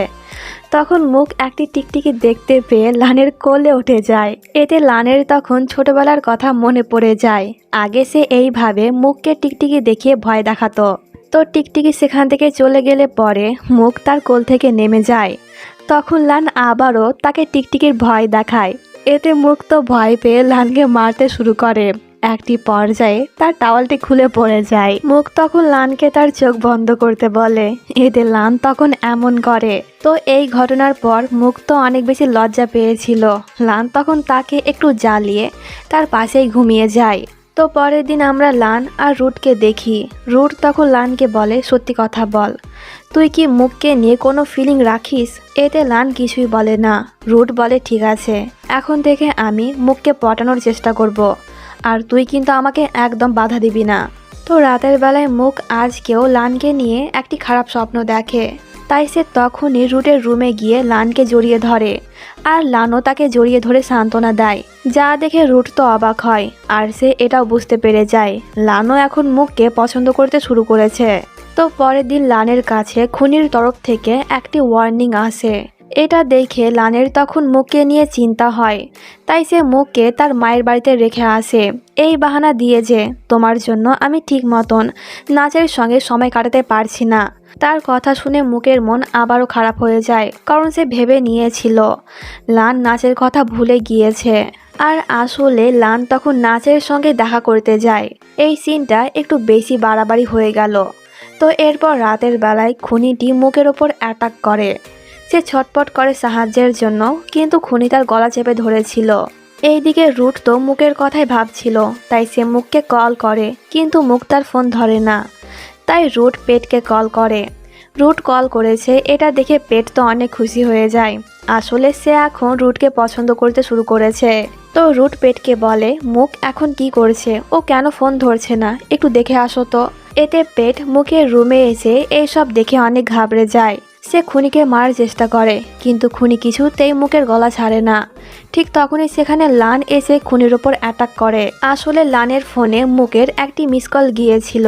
তখন মুখ একটি টিকটিকি দেখতে পেয়ে লানের কোলে উঠে যায়। এতে লানের তখন ছোটবেলার কথা মনে পড়ে যায়। আগে সে এইভাবে মুখকে টিকটিকি দেখিয়ে ভয় দেখাতো। তো টিকটিকি সেখান থেকে চলে গেলে পরে মুখ তার কোল থেকে নেমে যায়। তখন লান আবারও তাকে টিকটিকির ভয় দেখায়। এতে মুখ তো ভয় পেয়ে লানকে মারতে শুরু করে। একটি পর্যায়ে তার টাওয়ালটি খুলে পড়ে যায়। মুখ তখন লানকে তার চোখ বন্ধ করতে বলে। এতে লান তখন এমন করে। তো এই ঘটনার পর মুখ তো অনেক বেশি লজ্জা পেয়েছিল। লান তখন তাকে একটু জ্বালিয়ে তার পাশেই ঘুমিয়ে যায়। তো পরের দিন আমরা লান আর রুটকে দেখি। রুট তখন লানকে বলে, সত্যি কথা বল, তুই কি মুখকে নিয়ে কোনো ফিলিং রাখিস? এতে লান কিছুই বলে না। রুট বলে, ঠিক আছে, এখন থেকে আমি মুখকে পটানোর চেষ্টা করব। আর তুই কিন্তু আমাকে একদম বাধা দিবি না। তো রাতের বেলায় মুখ আজকেও লানকে নিয়ে একটি খারাপ স্বপ্ন দেখে। তাই সে তখনই রুটের রুমে গিয়ে লানকে জড়িয়ে ধরে। আর লানও তাকে জড়িয়ে ধরে সান্ত্বনা দেয়। যা দেখে রুট তো অবাক হয়। আর সে এটাও বুঝতে পেরে যায় লানও এখন মুখকে পছন্দ করতে শুরু করেছে। তো পরের দিন লানের কাছে খুনির তরফ থেকে একটি ওয়ার্নিং আসে। এটা দেখে লানের তখন মুখকে নিয়ে চিন্তা হয়। তাই সে মুখকে তার মায়ের বাড়িতে রেখে আসে, এই বাহানা দিয়ে যে তোমার জন্য আমি ঠিক মতন নাচের সঙ্গে সময় কাটাতে পারছি না। তার কথা শুনে মুখের মন আবারও খারাপ হয়ে যায়। কারণ সে ভেবে নিয়েছিল লান নাচের কথা ভুলে গিয়েছে। আর আসলে লান তখন নাচের সঙ্গে দেখা করতে যায়। এই সিনটা একটু বেশি বাড়াবাড়ি হয়ে গেল। তো এরপর রাতের বেলায় খুনিটি মুখের ওপর অ্যাটাক করে। সে ছটপট করে সাহায্যের জন্য, কিন্তু খুনি তার গলা চেপে ধরেছিল। এইদিকে রুট তো মুখের কথাই ভাবছিল। তাই সে মুখকে কল করে, কিন্তু মুখ তার ফোন ধরে না। তাই রুট পেটকে কল করে। রুট কল করেছে এটা দেখে পেট তো অনেক খুশি হয়ে যায়। আসলে সে এখন রুটকে পছন্দ করতে শুরু করেছে। তো রুট পেটকে বলে, মুখ এখন কি করছে, ও কেন ফোন ধরছে না, একটু দেখে আসো তো। এতে পেট মুখের রুমে এসে এইসব দেখে অনেক ঘাবড়ে যায়। সে খুনিকে মারার চেষ্টা করে, কিন্তু খুনি কিছুতেই মুখের গলা ছাড়ে না। ঠিক তখনই সেখানে লান এসে খুনির ওপর অ্যাটাক করে। আসলে লানের ফোনে মুখের একটি মিস কল গিয়েছিল,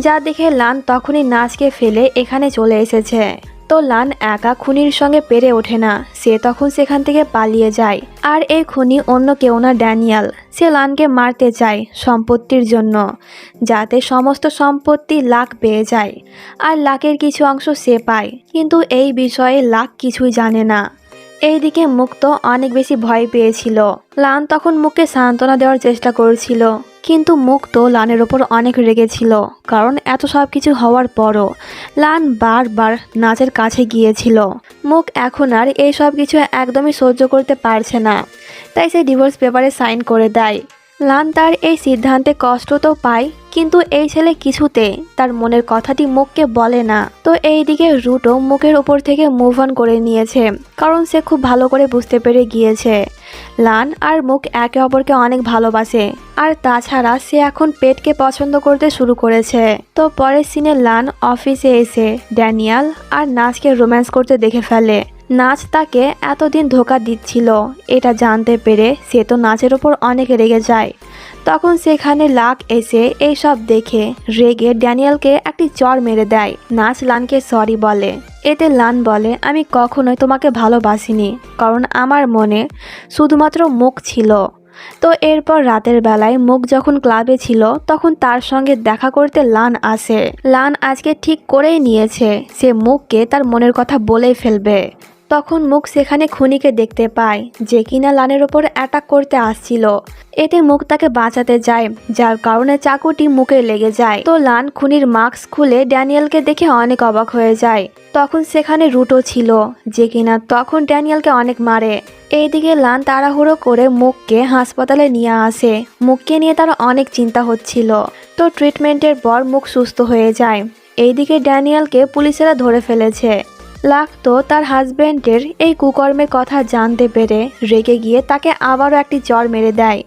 যা দেখে লান তখনই নাচকে ফেলে এখানে চলে এসেছে। তো লান একা খুনির সঙ্গে পেরে ওঠে না। সে তখন সেখান থেকে পালিয়ে যায়। আর এই খুনি অন্য কেউ না, ড্যানিয়েল। সে লানকে মারতে চায় সম্পত্তির জন্য, যাতে সমস্ত সম্পত্তি লাক পেয়ে যায়। আর লাকের কিছু অংশ সে পায়, কিন্তু এই বিষয়ে লাক কিছুই জানে না। এইদিকে মুখ তো অনেক বেশি ভয় পেয়েছিল। লান তখন মুখকে সান্ত্বনা দেওয়ার চেষ্টা করছিল, কিন্তু মুখ তো লানের ওপর অনেক রেগেছিল। কারণ এত সব কিছু হওয়ার পরও লান বারবার নাচের কাছে গিয়েছিল। মুখ এখন আর এই সব কিছু একদমই সহ্য করতে পারছে না। তাই সে ডিভোর্স পেপারে সাইন করে দেয়। লান তার এই সিদ্ধান্তে কষ্ট তো পায়, কিন্তু এই ছেলে কিছুতে তার মনের কথাটি মুখকে বলে না। তো এইদিকে রুটও মুখের উপর থেকে মুভ অন করে নিয়েছে, কারণ সে খুব ভালো করে বুঝতে পেরে গিয়েছে লান আর মুখ একে অপরকে অনেক ভালোবাসে। আর তাছাড়া সে এখন পেটকে পছন্দ করতে শুরু করেছে। তো পরের সিনে লান অফিসে এসে ড্যানিয়েল আর নাচকে রোম্যান্স করতে দেখে ফেলে। নাচ তাকে এতদিন ধোকা দিচ্ছিল, এটা জানতে পেরে সে তো নাচের ওপর অনেক রেগে যায়। তখন সেখানে লাক এসে এই সব দেখে রেগে ড্যানিয়েলকে একটি চড় মেরে দেয়। নাচ লানকে সরি বলে। এতে লান বলে, আমি কখনোই তোমাকে ভালোবাসিনি, কারণ আমার মনে শুধুমাত্র মুখ ছিল। তো এরপর রাতের বেলায় মুখ যখন ক্লাবে ছিল, তখন তার সঙ্গে দেখা করতে লান আসে। লান আজকে ঠিক করেই নিয়েছে সে মুখকে তার মনের কথা বলেই ফেলবে। তখন মুখ সেখানে খুনিকে দেখতে পায় যে কিনা লানের ওপর অ্যাটাক করতে আসছিল। এতে মুখ তাকে বাঁচাতে যায়, যার কারণে চাকুটি মুখে লেগে যায়। তো লান খুনির মাস্ক খুলে ড্যানিয়েলকে দেখে অনেক অবাক হয়ে যায়। তখন সেখানে রুটও ছিল যে কিনা তখন ড্যানিয়েলকে অনেক মারে। এইদিকে লান তাড়াহুড়ো করে মুখকে হাসপাতালে নিয়ে আসে। মুখকে নিয়ে তার অনেক চিন্তা হচ্ছিল। তো ট্রিটমেন্টের পর মুখ সুস্থ হয়ে যায়। এইদিকে ড্যানিয়েলকে পুলিশেরা ধরে ফেলেছে। লাক তো তার হাজবেন্ডের এই কুকর্মের কথা জানতে পেরে রেগে গিয়ে তাকে আবারও একটি চড় মেরে দেয়।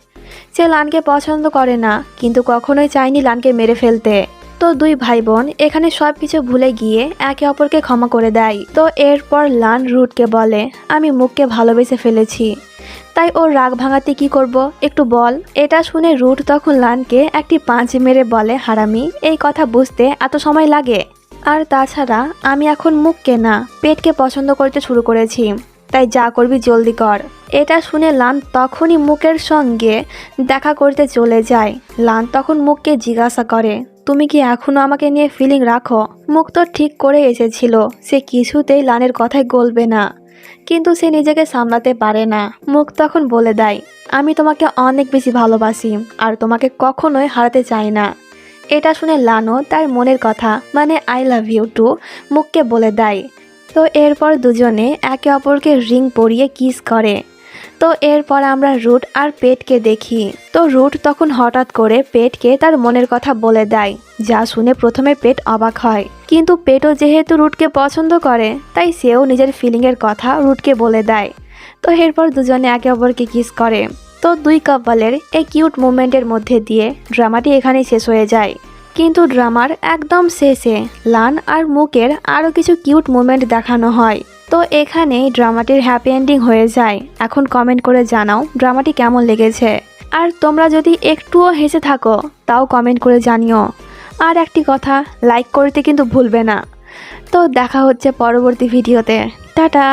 সে লানকে পছন্দ করে না, কিন্তু কখনোই চায়নি লানকে মেরে ফেলতে। তো দুই ভাই বোন এখানে সব কিছু ভুলে গিয়ে একে অপরকে ক্ষমা করে দেয়। তো এরপর লান রুটকে বলে, আমি মুখকে ভালোবেসে ফেলেছি, তাই ওর রাগ ভাঙাতে কি করব একটু বল। এটা শুনে রুট তখন লানকে একটি পাঁচ মেরে বলে, হারামি, এই কথা বুঝতে এত সময় লাগে? আর তাছাড়া আমি এখন মুখকে না পেটকে পছন্দ করতে শুরু করেছি, তাই যা করবি জলদি কর। এটা শুনে লান তখনই মুখের সঙ্গে দেখা করতে চলে যায়। লান তখন মুখকে জিজ্ঞাসা করে, তুমি কি এখনো আমাকে নিয়ে ফিলিং রাখো? মুখ তো ঠিক করে এসেছিল সে কিছুতেই লানের কথায় গলবে না, কিন্তু সে নিজেকে সামলাতে পারে না। মুখ তখন বলে দেয়, আমি তোমাকে অনেক বেশি ভালোবাসি আর তোমাকে কখনোই হারাতে চাই না। এটা শুনে লানও তার মনের কথা মানে আই লাভ ইউ টু মুখকে বলে দেয়। তো এরপর দুজনে একে অপরকে রিং পরিয়ে কিস করে। তো এরপর আমরা রুট আর পেটকে দেখি। তো রুট তখন হঠাৎ করে পেটকে তার মনের কথা বলে দেয়, যা শুনে প্রথমে পেট অবাক হয়, কিন্তু পেটও যেহেতু রুটকে পছন্দ করে তাই সেও নিজের ফিলিংয়ের কথা রুটকে বলে দেয়। তো এরপর দুজনে একে অপরকে কিস করে। তো দুই কাপলের এই কিউট মুভমেন্টের মধ্যে দিয়ে ড্রামাটি এখানেই শেষ হয়ে যায়। কিন্তু ড্রামার একদম শেষে লান আর মুকের আরও কিছু কিউট মুভমেন্ট দেখানো হয়। তো এখানেই ড্রামাটির হ্যাপি এন্ডিং হয়ে যায়। এখন কমেন্ট করে জানাও ড্রামাটি কেমন লেগেছে, আর তোমরা যদি একটুও হেসে থাকো তাও কমেন্ট করে জানিও। আর একটি কথা, লাইক করতে কিন্তু ভুলবে না। তো দেখা হচ্ছে পরবর্তী ভিডিওতে। টাটা।